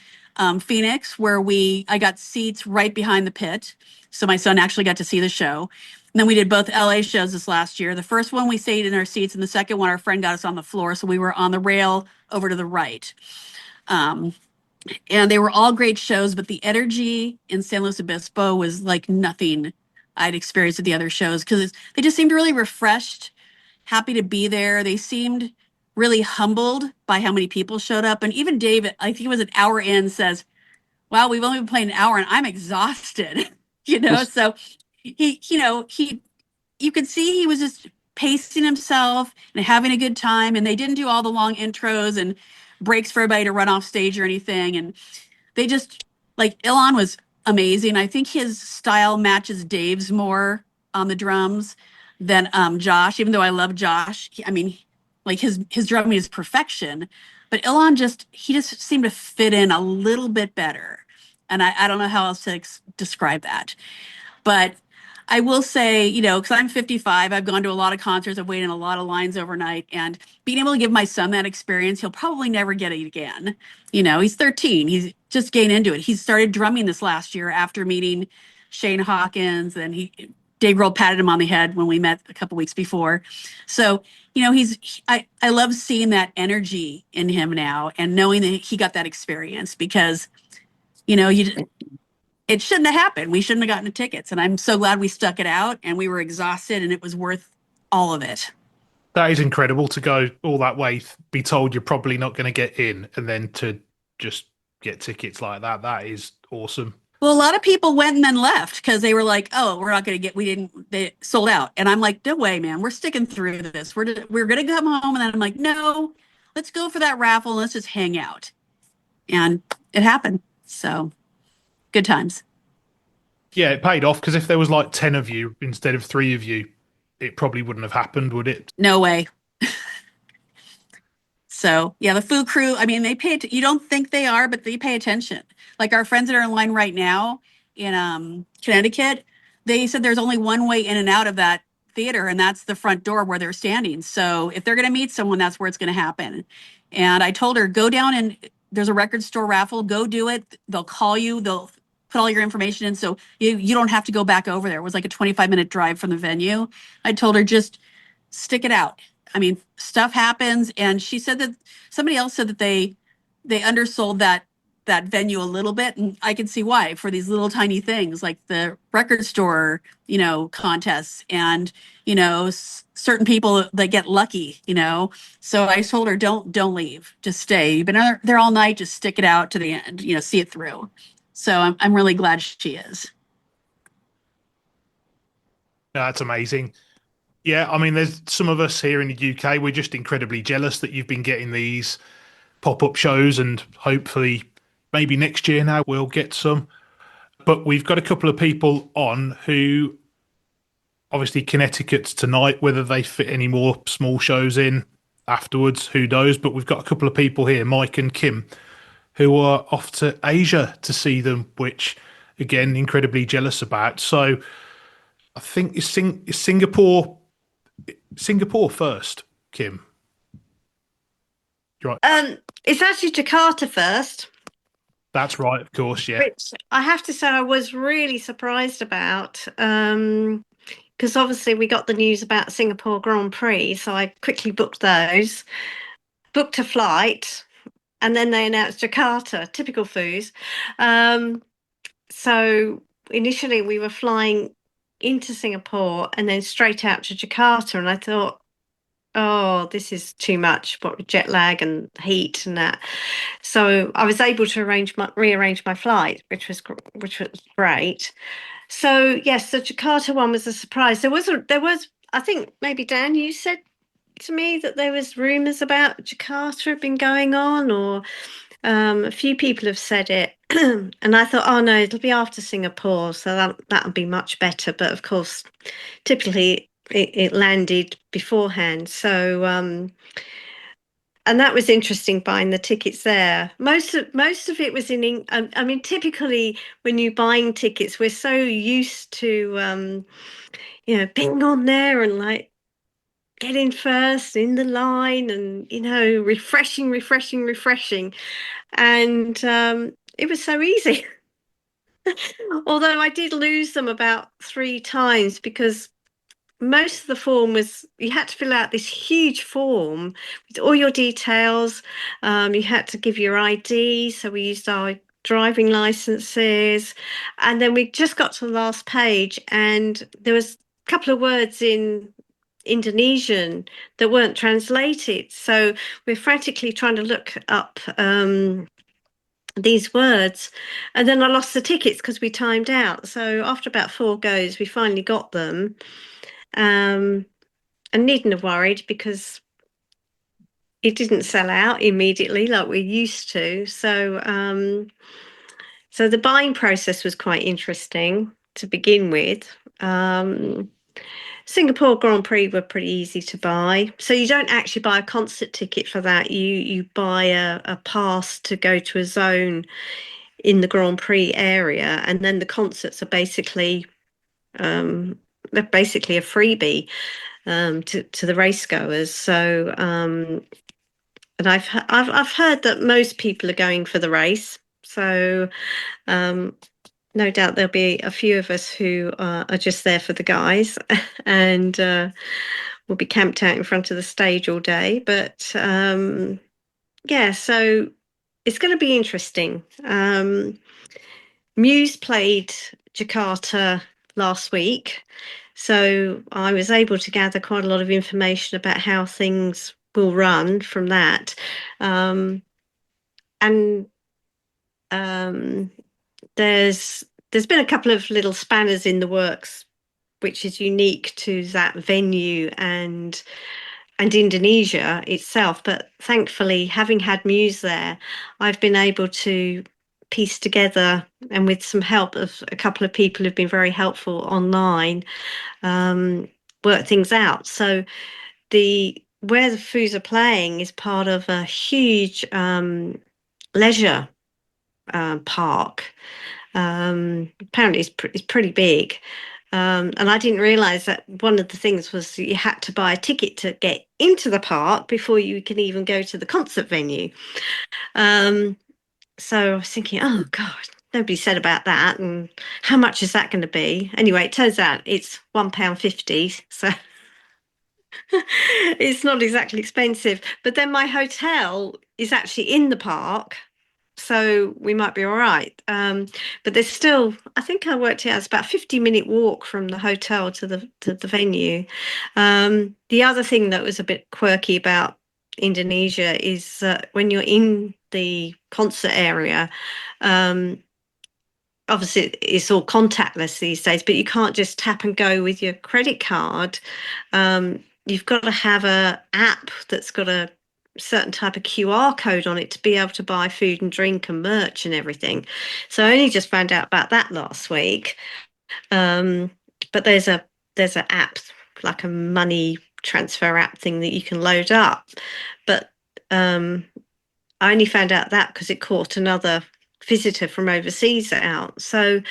Phoenix, where I got seats right behind the pit. So my son actually got to see the show. And then we did both LA shows this last year. The first one we stayed in our seats, and the second one our friend got us on the floor. So we were on the rail over to the right. And they were all great shows, but the energy in San Luis Obispo was like nothing I'd experienced at the other shows, because they just seemed really refreshed, happy to be there. They seemed really humbled by how many people showed up. And even David, I think it was an hour in, says, wow, we've only been playing an hour and I'm exhausted, So you could see he was just pacing himself and having a good time. And they didn't do all the long intros and breaks for everybody to run off stage or anything. And they just, like, Ilan was amazing. I think his style matches Dave's more on the drums than Josh, even though I love Josh. His drumming is perfection, but Ilan just seemed to fit in a little bit better. And I don't know how else to describe that. But I will say, because I'm 55, I've gone to a lot of concerts, I've waited in a lot of lines overnight, and being able to give my son that experience, he'll probably never get it again. He's 13, he's just getting into it. He started drumming this last year after meeting Shane Hawkins, and Dave Grohl patted him on the head when we met a couple weeks before. So, I love seeing that energy in him now, and knowing that he got that experience, because, it shouldn't have happened. We shouldn't have gotten the tickets. And I'm so glad we stuck it out, and we were exhausted, and it was worth all of it. That is incredible, to go all that way, be told you're probably not going to get in, and then to just get tickets like that. That is awesome. Well, a lot of people went and then left because they were like, oh, we're not going to they sold out. And I'm like, no way, man, we're sticking through this. We're going to come home. And then I'm like, no, let's go for that raffle and let's just hang out. And it happened. So good times. Yeah, it paid off, because if there was like 10 of you instead of 3 of you, it probably wouldn't have happened, would it? No way. So yeah, the Foo crew, they pay, you don't think they are, but they pay attention. Like our friends that are in line right now in Connecticut, they said there's only one way in and out of that theater, and that's the front door where they're standing. So if they're going to meet someone, that's where it's going to happen. And I told her, go down, and there's a record store raffle, go do it. They'll call you, they'll put all your information in, so you don't have to go back over there. It was like a 25-minute drive from the venue. I told her, just stick it out. Stuff happens. And she said that somebody else said that they undersold that that venue a little bit, and I can see why, for these little tiny things like the record store, contests, and certain people that get lucky. So I told her, don't leave, just stay. You've been there all night, just stick it out to the end, see it through. So I'm really glad she is. That's amazing. Yeah, I mean, there's some of us here in the UK, we're just incredibly jealous that you've been getting these pop-up shows, and hopefully maybe next year now we'll get some. But we've got a couple of people on who, obviously Connecticut's tonight, whether they fit any more small shows in afterwards, who knows? But we've got a couple of people here, Mike and Kim, who are off to Asia to see them, which again, incredibly jealous about. So I think is Singapore first, Kim? You're right. It's actually Jakarta first. That's right, of course, yeah. Which I have to say I was really surprised about, because obviously we got the news about Singapore Grand Prix, so I quickly booked those, booked a flight, and then they announced Jakarta, typical Foos. So initially we were flying into Singapore and then straight out to Jakarta, and I thought, oh, this is too much, but jet lag and heat and that. So I was able to rearrange my flight, which was great. So yes, the Jakarta one was a surprise. There was I think maybe Dan, you said to me that there was rumours about Jakarta had been going on, or a few people have said it. And I thought, oh no, it'll be after Singapore, so that'll be much better. But of course, typically it landed beforehand. So and that was interesting, buying the tickets there. Most of it was in I mean, typically when you're buying tickets, we're so used to being on there and like getting first in the line and refreshing, and it was so easy. Although I did lose them about 3 times, because most of the form was, you had to fill out this huge form with all your details. You had to give your ID, so we used our driving licenses, and then we just got to the last page and there was a couple of words in Indonesian that weren't translated, so we're frantically trying to look up these words, and then I lost the tickets because we timed out. So after about 4 goes, we finally got them. And needn't have worried, because it didn't sell out immediately like we're used to. So so the buying process was quite interesting to begin with. Singapore Grand Prix were pretty easy to buy. So you don't actually buy a concert ticket for that. You buy a pass to go to a zone in the Grand Prix area, and then the concerts are basically they're basically a freebie to the race goers. So and I've heard that most people are going for the race. So no doubt there'll be a few of us who are just there for the guys, and we'll be camped out in front of the stage all day. But yeah, so it's going to be interesting. Muse played Jakarta last week, so I was able to gather quite a lot of information about how things will run from that. And there's been a couple of little spanners in the works, which is unique to that venue and Indonesia itself. But thankfully, having had Muse there, I've been able to piece together, and with some help of a couple of people who've been very helpful online, work things out. So where the Foos are playing is part of a huge leisure park. Apparently it's pretty big. And I didn't realize that one of the things was you had to buy a ticket to get into the park before you can even go to the concert venue. So I was thinking, oh God, nobody said about that, and how much is that going to be? Anyway, it turns out it's £1.50, so it's not exactly expensive. But then my hotel is actually in the park, so we might be all right. But there's still, I think I worked it out, it's about a 50-minute walk from the hotel to the venue. The other thing that was a bit quirky about Indonesia is when you're in the concert area, obviously it's all contactless these days, but you can't just tap and go with your credit card. You've got to have a app that's got a certain type of QR code on it to be able to buy food and drink and merch and everything. So I only just found out about that last week. But there's an app, like a money transfer app thing that you can load up. But I only found out that because it caught another visitor from overseas out. So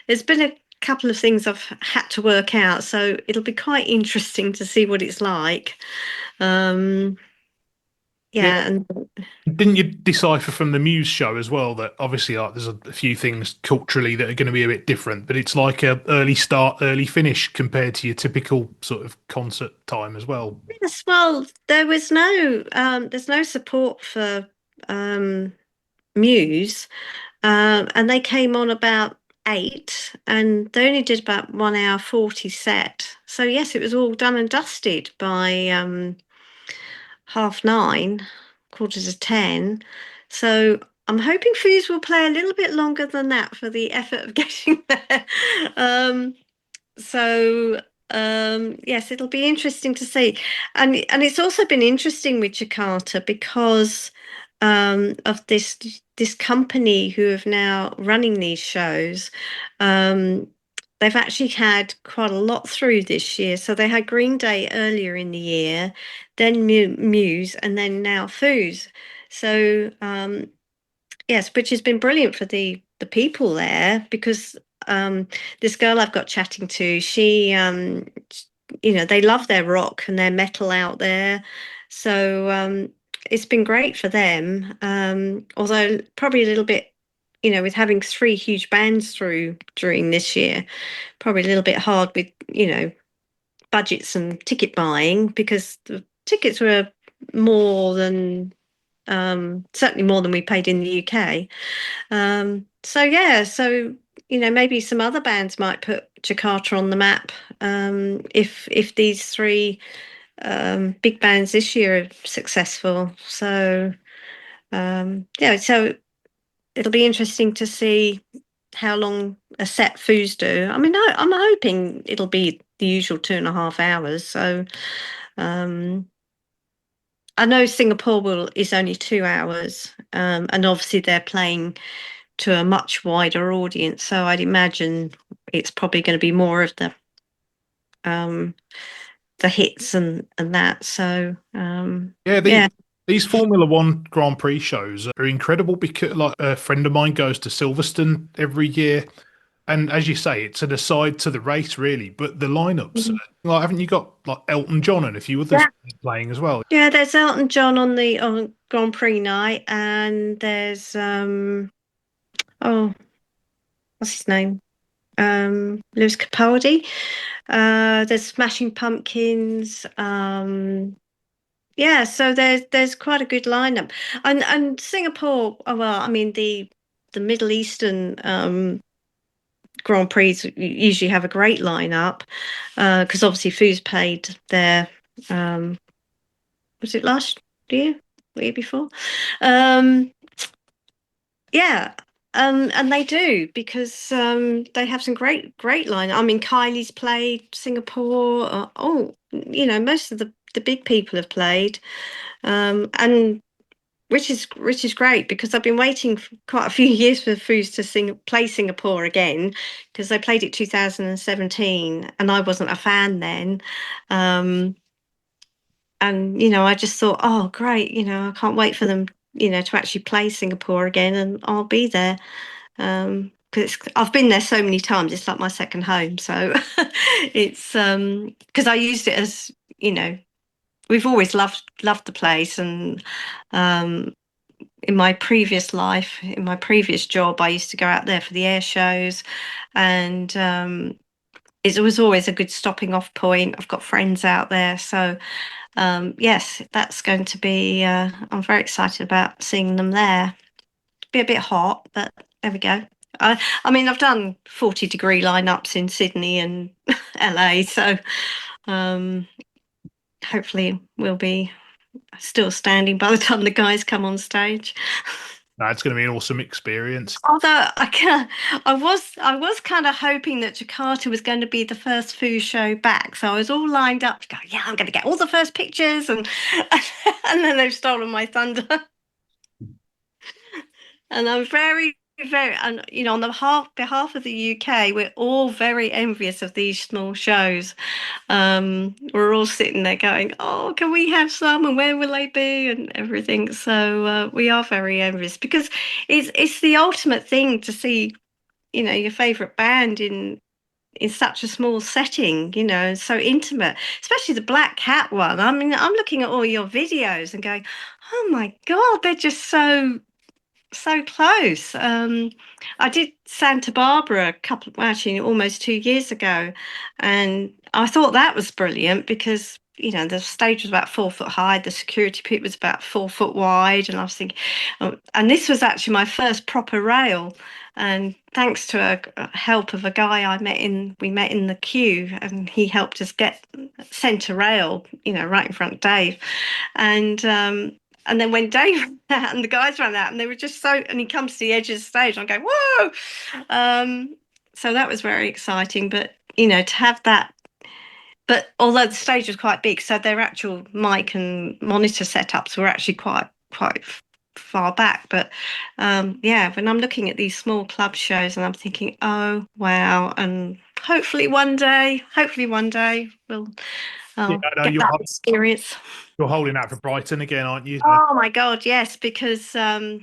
there's been a couple of things I've had to work out. So it'll be quite interesting to see what it's like. Yeah, and Didn't you decipher from the Muse show as well that obviously there's a few things culturally that are going to be a bit different, but it's like a early start, early finish compared to your typical sort of concert time as well. yes, well, there's no support for Muse, and they came on about 8, and they only did about 1 hour 40 set. So yes, it was all done and dusted by 9:30, quarter to 10. So I'm hoping Foos will play a little bit longer than that for the effort of getting there. So yes, it'll be interesting to see, and it's also been interesting with Jakarta because of this company who have now running these shows. They've actually had quite a lot through this year. So they had Green Day earlier in the year, then Muse, and then now Foos. So yes, which has been brilliant for the people there because this girl I've got chatting to, she they love their rock and their metal out there. So it's been great for them. Although probably a little bit, with having 3 huge bands through during this year, probably a little bit hard with, budgets and ticket buying because the tickets were more than certainly more than we paid in the UK. So yeah, so maybe some other bands might put Jakarta on the map if these 3 big bands this year are successful. So yeah, so it'll be interesting to see how long a set Foos do. I mean, I'm hoping it'll be the usual 2.5 hours. So I know Singapore is only 2 hours, and obviously they're playing to a much wider audience. So I'd imagine it's probably going to be more of the hits and that. So Yeah, these Formula One Grand Prix shows are incredible because, like, a friend of mine goes to Silverstone every year, and as you say, it's an aside to the race, really. But the lineups, like, haven't you got like Elton John and a few others playing as well? Yeah, there's Elton John on Grand Prix night, and there's what's his name? Lewis Capaldi. There's Smashing Pumpkins. Yeah, so there's quite a good lineup, and Singapore. Oh, well, I mean the Middle Eastern Grand Prix usually have a great lineup because obviously Foos played there. Was it last year? The year before? Yeah. And they do because they have some great line. I mean, Kylie's played Singapore. Most of the big people have played, and which is great because I've been waiting for quite a few years for Foos to play Singapore again because they played it 2017 and I wasn't a fan then. And I just thought, oh great, I can't wait for them, to actually play Singapore again, and I'll be there because I've been there so many times. It's like my second home. So it's because I used it as, we've always loved the place, and in my previous life, in my previous job, I used to go out there for the air shows, and it was always a good stopping off point. I've got friends out there, so yes, that's going to be. I'm very excited about seeing them there. be a bit hot, but there we go. I mean, I've done 40-degree lineups in Sydney and LA, so hopefully we'll be still standing by the time the guys come on stage. No, it's going to be an awesome experience. Although I was kind of hoping that Jakarta was going to be the first Foo show back, so I was all lined up to go. Yeah, I'm going to get all the first pictures, and then they've stolen my thunder. And I'm very, and on the behalf of the UK, we're all very envious of these small shows. We're all sitting there going, "Oh, can we have some? And where will they be? And everything." So we are very envious because it's the ultimate thing to see, your favorite band in such a small setting, and so intimate, especially the Black Cat one. I mean, I'm looking at all your videos and going, "Oh my God, they're just so close." I did Santa Barbara actually almost 2 years ago, and I thought that was brilliant because the stage was about 4 foot high, the security pit was about 4 foot wide, and I was thinking, and this was actually my first proper rail, and thanks to a help of a guy we met in the queue, and he helped us get centre rail, right in front of Dave, and then when Dave ran out and the guys ran out, and they were just and he comes to the edge of the stage, I'm going, whoa! So that was very exciting. But, to have that, but although the stage was quite big, so their actual mic and monitor setups were actually quite far back. But when I'm looking at these small club shows and I'm thinking, oh, wow. And hopefully one day we'll get that experience. You're holding out for Brighton again, aren't you? Oh my God, yes, because so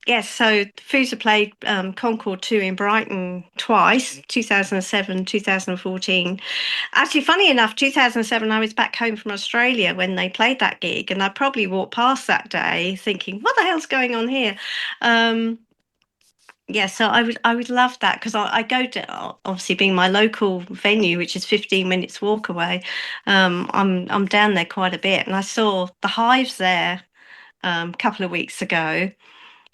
Foos have played Concord 2 in Brighton twice, 2007, 2014. Actually, funny enough, 2007, I was back home from Australia when they played that gig, and I probably walked past that day thinking, what the hell's going on here? So I would love that because I go to, obviously being my local venue, which is 15 minutes walk away. I'm down there quite a bit, and I saw the Hives there a couple of weeks ago,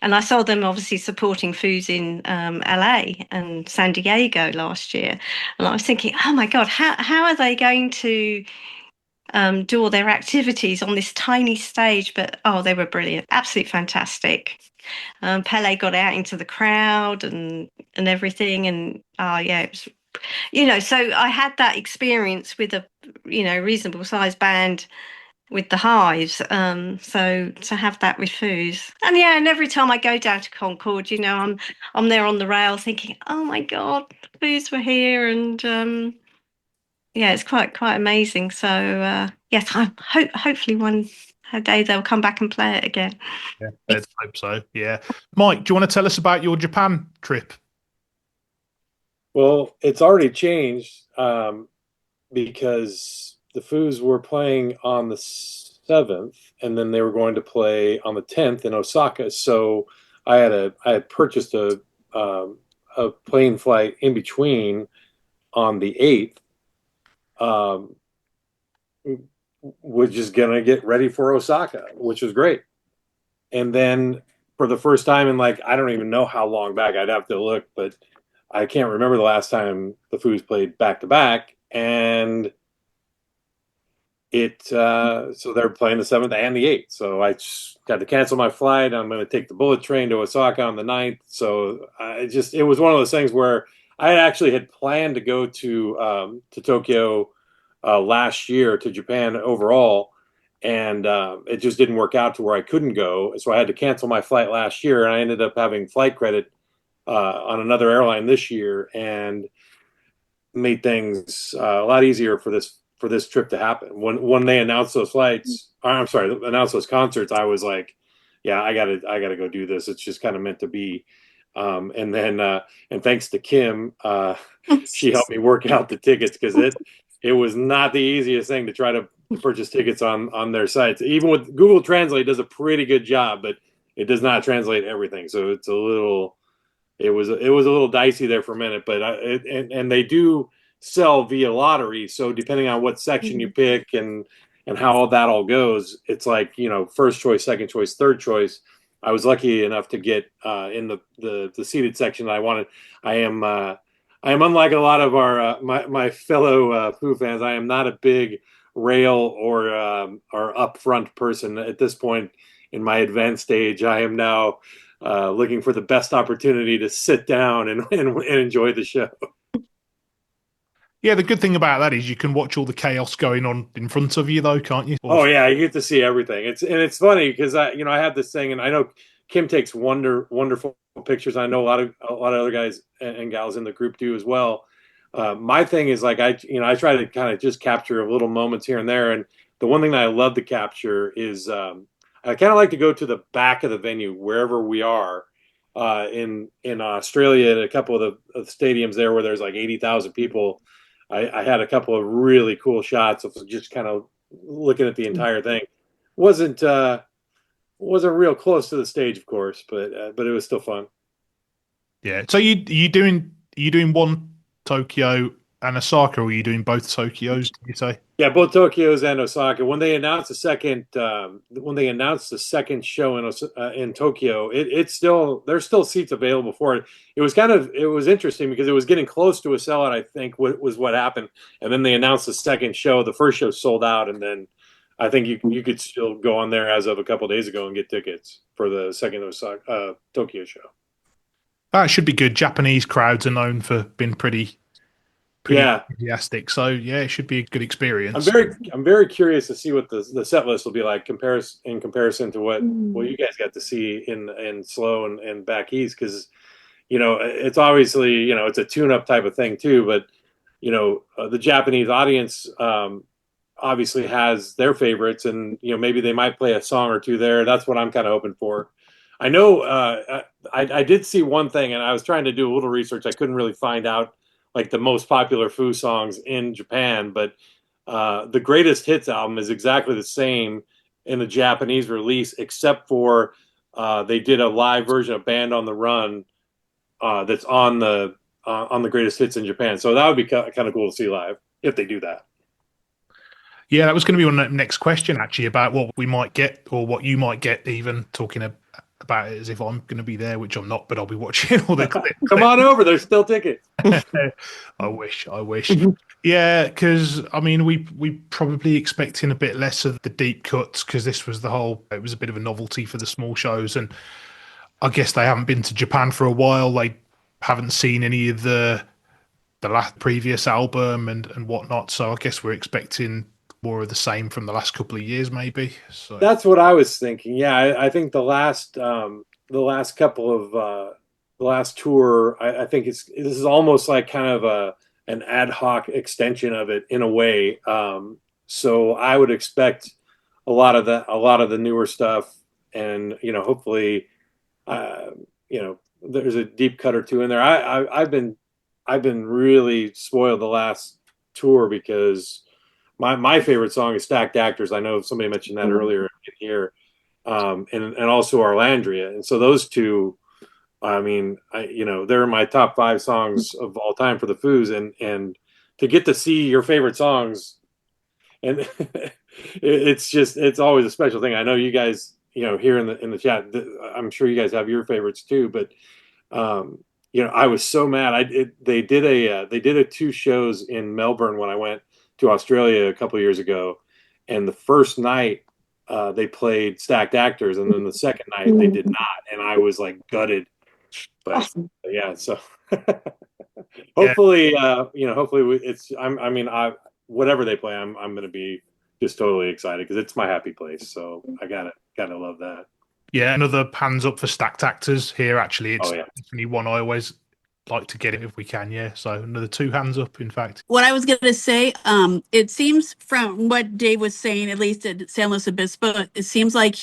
and I saw them obviously supporting Foos in LA and San Diego last year, and I was thinking, oh my God, how are they going to do all their activities on this tiny stage? But they were brilliant, absolutely fantastic. Pele got out into the crowd and everything, and it was, so I had that experience with a reasonable sized band with the Hives, so to have that with Foos, and every time I go down to Concord, I'm there on the rail thinking, oh my God, Foos were here, and it's quite amazing. So yes, hopefully one day they'll come back and play it again. Yeah, let's hope so. Yeah, Mike, do you want to tell us about your Japan trip? Well, it's already changed because the Foos were playing on the 7th, and then they were going to play on the 10th in Osaka. So I had purchased a plane flight in between on the 8th. We're just gonna get ready for Osaka, which was great. And then for the first time in I don't even know how long back, I'd have to look, but I can't remember the last time the Foos played back to back. And so they're playing the 7th and the 8th. So I just got to cancel my flight. I'm going to take the bullet train to Osaka on the 9th. So it was one of those things where I actually had planned to go to Tokyo last year, to Japan overall, and it just didn't work out to where I couldn't go. So I had to cancel my flight last year, and I ended up having flight credit on another airline this year, and made things a lot easier for this trip to happen. When they announced those announced those concerts, I was like, yeah, I gotta go do this. It's just kind of meant to be. And then and thanks to Kim, she helped me work out the tickets, because it was not the easiest thing to try to purchase tickets on their sites. Even with Google Translate, it does a pretty good job, but it does not translate everything. So it was a little dicey there for a minute, but and they do sell via lottery. So depending on what section you pick and how that all goes, it's like, first choice, second choice, third choice. I was lucky enough to get in the seated section that I wanted. I am unlike a lot of our my fellow Foo fans. I am not a big rail or up front person at this point in my advanced stage. I am now looking for the best opportunity to sit down and enjoy the show. Yeah, the good thing about that is you can watch all the chaos going on in front of you, though, can't you? Oh yeah, you get to see everything. It's funny because I have this thing, and I know Kim takes wonderful pictures. I know a lot of other guys and gals in the group do as well. My thing is like I try to kind of just capture little moments here and there. And the one thing that I love to capture is I kind of like to go to the back of the venue wherever we are. In Australia, at a couple of the stadiums there where there's like 80,000 people, I had a couple of really cool shots of just kind of looking at the entire thing. Wasn't real close to the stage, of course, but it was still fun. Yeah. So you doing one Tokyo and Osaka, or are you doing both Tokyos? Did you say? Yeah, both Tokyos and Osaka. When they announced the second show in Tokyo, it's still there's still seats available for it. It was interesting because it was getting close to a sellout. I think what happened, and then they announced the second show. The first show sold out, and then I think you could still go on there as of a couple of days ago and get tickets for the second Tokyo show. That should be good. Japanese crowds are known for being pretty enthusiastic. So yeah, it should be a good experience. I'm very curious to see what the set list will be like in comparison to what you guys got to see in Slow and back east, because it's obviously it's a tune-up type of thing too, but the Japanese audience obviously has their favorites, and maybe they might play a song or two there. That's what I'm kind of hoping for. I know I did see one thing, and I was trying to do a little research. I couldn't really find out like the most popular Foo songs in Japan, but the Greatest Hits album is exactly the same in the Japanese release, except for they did a live version of Band on the Run that's on the Greatest Hits in Japan. So that would be kind of cool to see live if they do that. Yeah, that was going to be my next question, actually, about what we might get, or what you might get, even talking about it as if I'm going to be there, which I'm not, but I'll be watching all the clips. Come on over, there's still tickets. I wish. Yeah, because I mean, we probably expecting a bit less of the deep cuts, because this was it was a bit of a novelty for the small shows, and I guess they haven't been to Japan for a while. They haven't seen any of the last previous album and whatnot, so I guess we're expecting more of the same from the last couple of years, maybe. So that's what I was thinking. Yeah, I think the last couple of the last tour, I think this is almost like kind of an ad hoc extension of it in a way. So I would expect a lot of the newer stuff, and hopefully, there's a deep cut or two in there. I've been really spoiled the last tour because my favorite song is Stacked Actors. I know somebody mentioned that earlier in here, and also Arlandria. And so those two, I mean, they're my top 5 songs of all time for the Foos, and to get to see your favorite songs, and it's always a special thing. I know you guys, here in the chat, I'm sure you guys have your favorites too, but I was so mad. They did a 2 shows in Melbourne when I went to Australia a couple of years ago, and the first night they played Stacked Actors, and then the second night they did not, and I was like gutted. But Awesome. yeah, so hopefully, hopefully whatever they play, I'm going to be just totally excited because it's my happy place. So I gotta love that. Yeah, another hands up for Stacked Actors here. Actually, it's definitely one I always like to get it if we can. Yeah, so another 2 hands up. In fact, what I was going to say, it seems from what Dave was saying, at least at San Luis Obispo, it seems like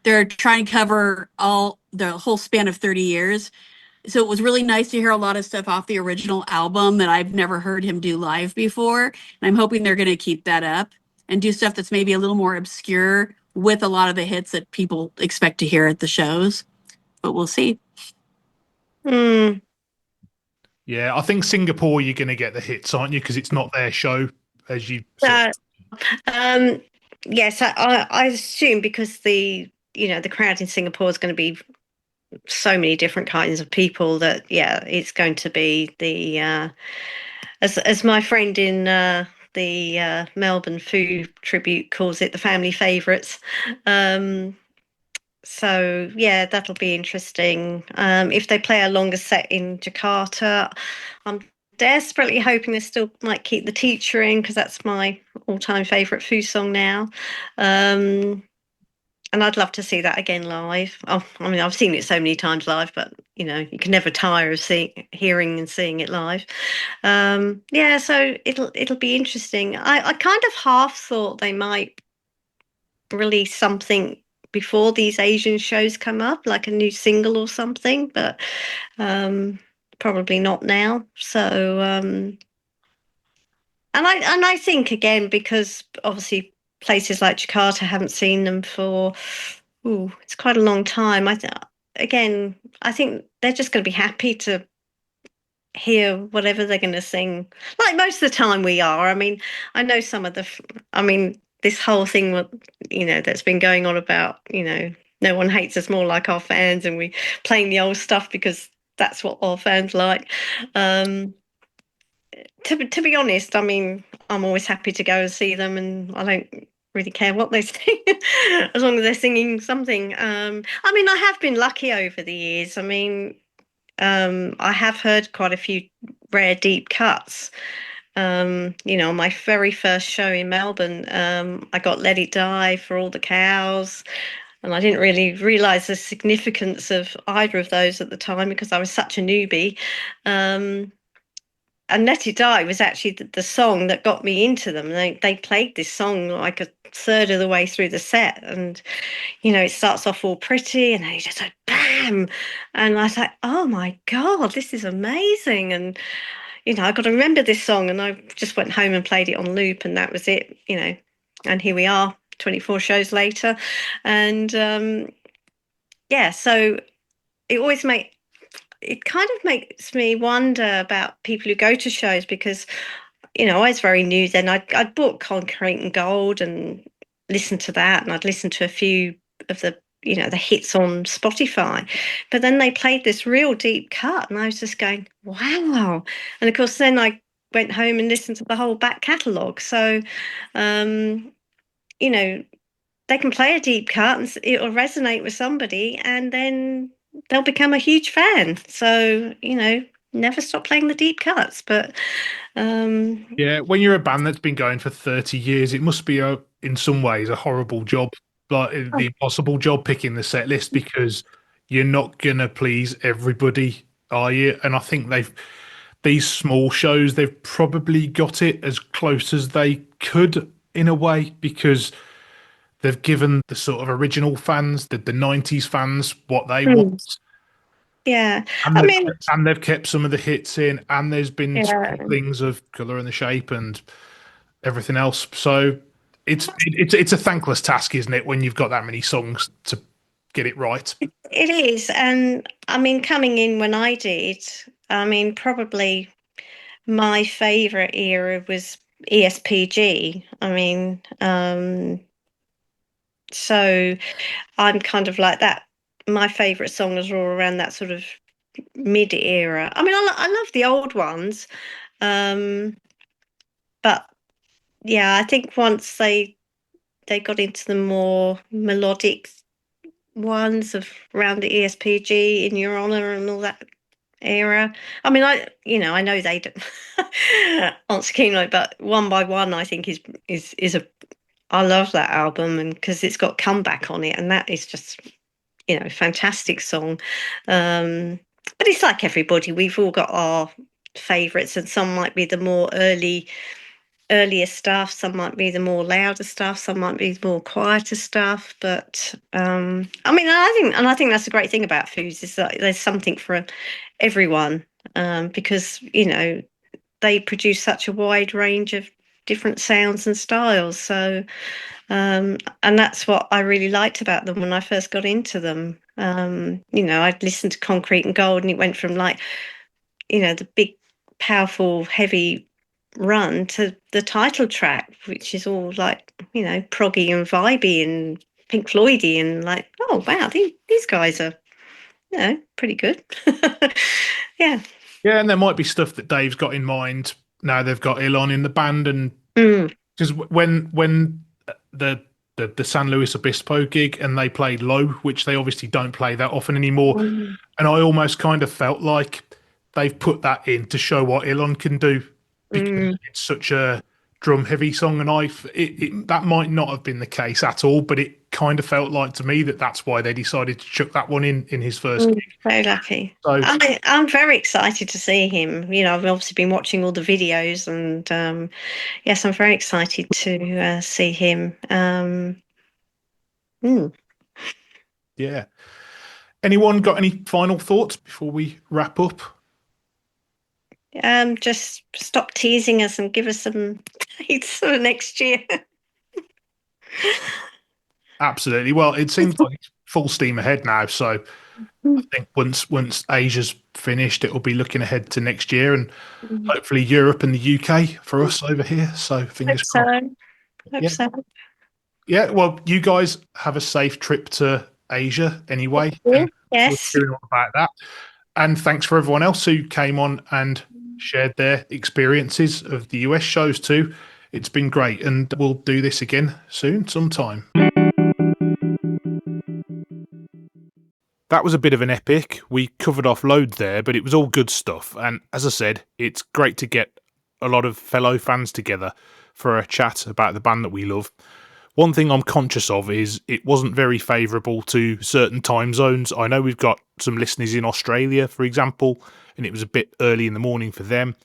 they're trying to cover the whole span of 30 years. So it was really nice to hear a lot of stuff off the original album that I've never heard him do live before. And I'm hoping they're going to keep that up and do stuff that's maybe a little more obscure with a lot of the hits that people expect to hear at the shows. But we'll see. Yeah, I think Singapore, you're going to get the hits, aren't you? Because it's not their show, as you said. Yes, I assume because the the crowd in Singapore is going to be so many different kinds of people that, it's going to be the as my friend in the Melbourne Foo tribute calls it, the family favourites. So that'll be interesting. If they play a longer set in Jakarta, I'm desperately hoping they still might keep the teacher in, because that's my all-time favourite Foo song now. And I'd love to see that again live. I mean, I've seen it so many times live, but you can never tire of hearing and seeing it live. So it'll be interesting. I kind of half thought they might release something before these Asian shows come up, like a new single or something, but probably not now. So and I think, again, because obviously places like Jakarta haven't seen them for it's quite a long time. I think they're just going to be happy to hear whatever they're going to sing. Like most of the time we are. I mean, I know some of this whole thing, that's been going on about, no one hates us more like our fans, and we playing the old stuff because that's what our fans like. To be honest, I mean, I'm always happy to go and see them, and I don't really care what they sing as long as they're singing something. I mean, I have been lucky over the years. I mean, I have heard quite a few rare deep cuts. On my very first show in Melbourne, I got Let It Die for All the Cows, and I didn't really realise the significance of either of those at the time because I was such a newbie. And Let It Die was actually the song that got me into them. They played this song like a third of the way through the set, and it starts off all pretty, and then it just like bam, and I was like, oh my god, this is amazing. And I got to remember this song, and I just went home and played it on loop, and that was it. And here we are, 24 shows later, and so it kind of makes me wonder about people who go to shows, because I was very new then. I'd bought Concrete and Gold and listened to that, and I'd listened to a few of the the hits on Spotify, but then they played this real deep cut, and I was just going, wow. And of course then I went home and listened to the whole back catalogue. So they can play a deep cut and it'll resonate with somebody, and then they'll become a huge fan. So never stop playing the deep cuts. But yeah, when you're a band that's been going for 30 years, it must be in some ways a horrible job, like the impossible job, picking the set list, because you're not gonna please everybody, are you? And I think these small shows, they've probably got it as close as they could in a way, because they've given the sort of original fans, the 90s fans, what they want. Yeah, And they've kept some of the hits in, and there's been things of Colour and the Shape and everything else. So it's a thankless task, isn't it, when you've got that many songs to get it right? It is. And I mean, coming in when I did, I mean, probably my favourite era was ESPG. I mean, so I'm kind of like that. My favourite songs are all around that sort of mid era. I mean, I love the old ones, but I think once they got into the more melodic ones of around the ESPG, In Your Honor, and all that era. I mean, I know they don't aren't so keen on it, but One by One, I think is a I love that album, and because it's got Comeback on it, and that is just fantastic song. But it's like everybody, we've all got our favourites, and some might be the more earlier stuff, some might be the more louder stuff, some might be the more quieter stuff. But I mean, I think that's the great thing about Foos, is that there's something for everyone, because they produce such a wide range of different sounds and styles. So and that's what I really liked about them when I first got into them. I'd listened to Concrete and Gold, and it went from like the big, powerful, heavy run to the title track, which is all like proggy and vibey and Pink Floydy and like, oh wow, these guys are, pretty good. Yeah. Yeah, and there might be stuff that Dave's got in mind now they've got Elon in the band, and because when the San Luis Obispo gig and they played Low, which they obviously don't play that often anymore, and I almost kind of felt like they've put that in to show what Elon can do because it's such a drum heavy song, and that might not have been the case at all, but it kind of felt like to me that's why they decided to chuck that one in his first gig. Very lucky. So I'm very excited to see him. I've obviously been watching all the videos, and yes, I'm very excited to see him. Yeah. Anyone got any final thoughts before we wrap up? Just stop teasing us and give us some dates for next year. Absolutely. Well, it seems like it's full steam ahead now. So I think once Asia's finished, it will be looking ahead to next year and hopefully Europe and the UK for us over here. So fingers crossed. Hope so. Yeah. Well, you guys have a safe trip to Asia anyway. And yes. We're hearing all about that. And thanks for everyone else who came on and shared their experiences of the US shows too. It's been great, and we'll do this again soon, sometime. That was a bit of an epic. We covered off loads there, but it was all good stuff. And as I said, it's great to get a lot of fellow fans together for a chat about the band that we love. One thing I'm conscious of is it wasn't very favourable to certain time zones. I know we've got some listeners in Australia, for example, and it was a bit early in the morning for them.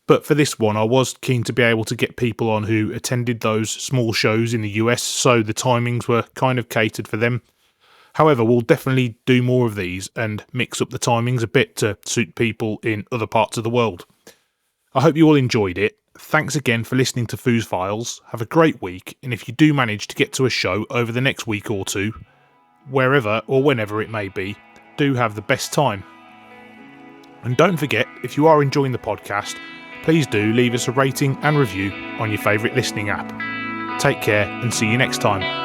But for this one, I was keen to be able to get people on who attended those small shows in the US, so the timings were kind of catered for them. However, we'll definitely do more of these and mix up the timings a bit to suit people in other parts of the world. I hope you all enjoyed it. Thanks again for listening to Foo's Files. Have a great week, and if you do manage to get to a show over the next week or two, wherever or whenever it may be, do have the best time. And don't forget, if you are enjoying the podcast, please do leave us a rating and review on your favourite listening app. Take care and see you next time.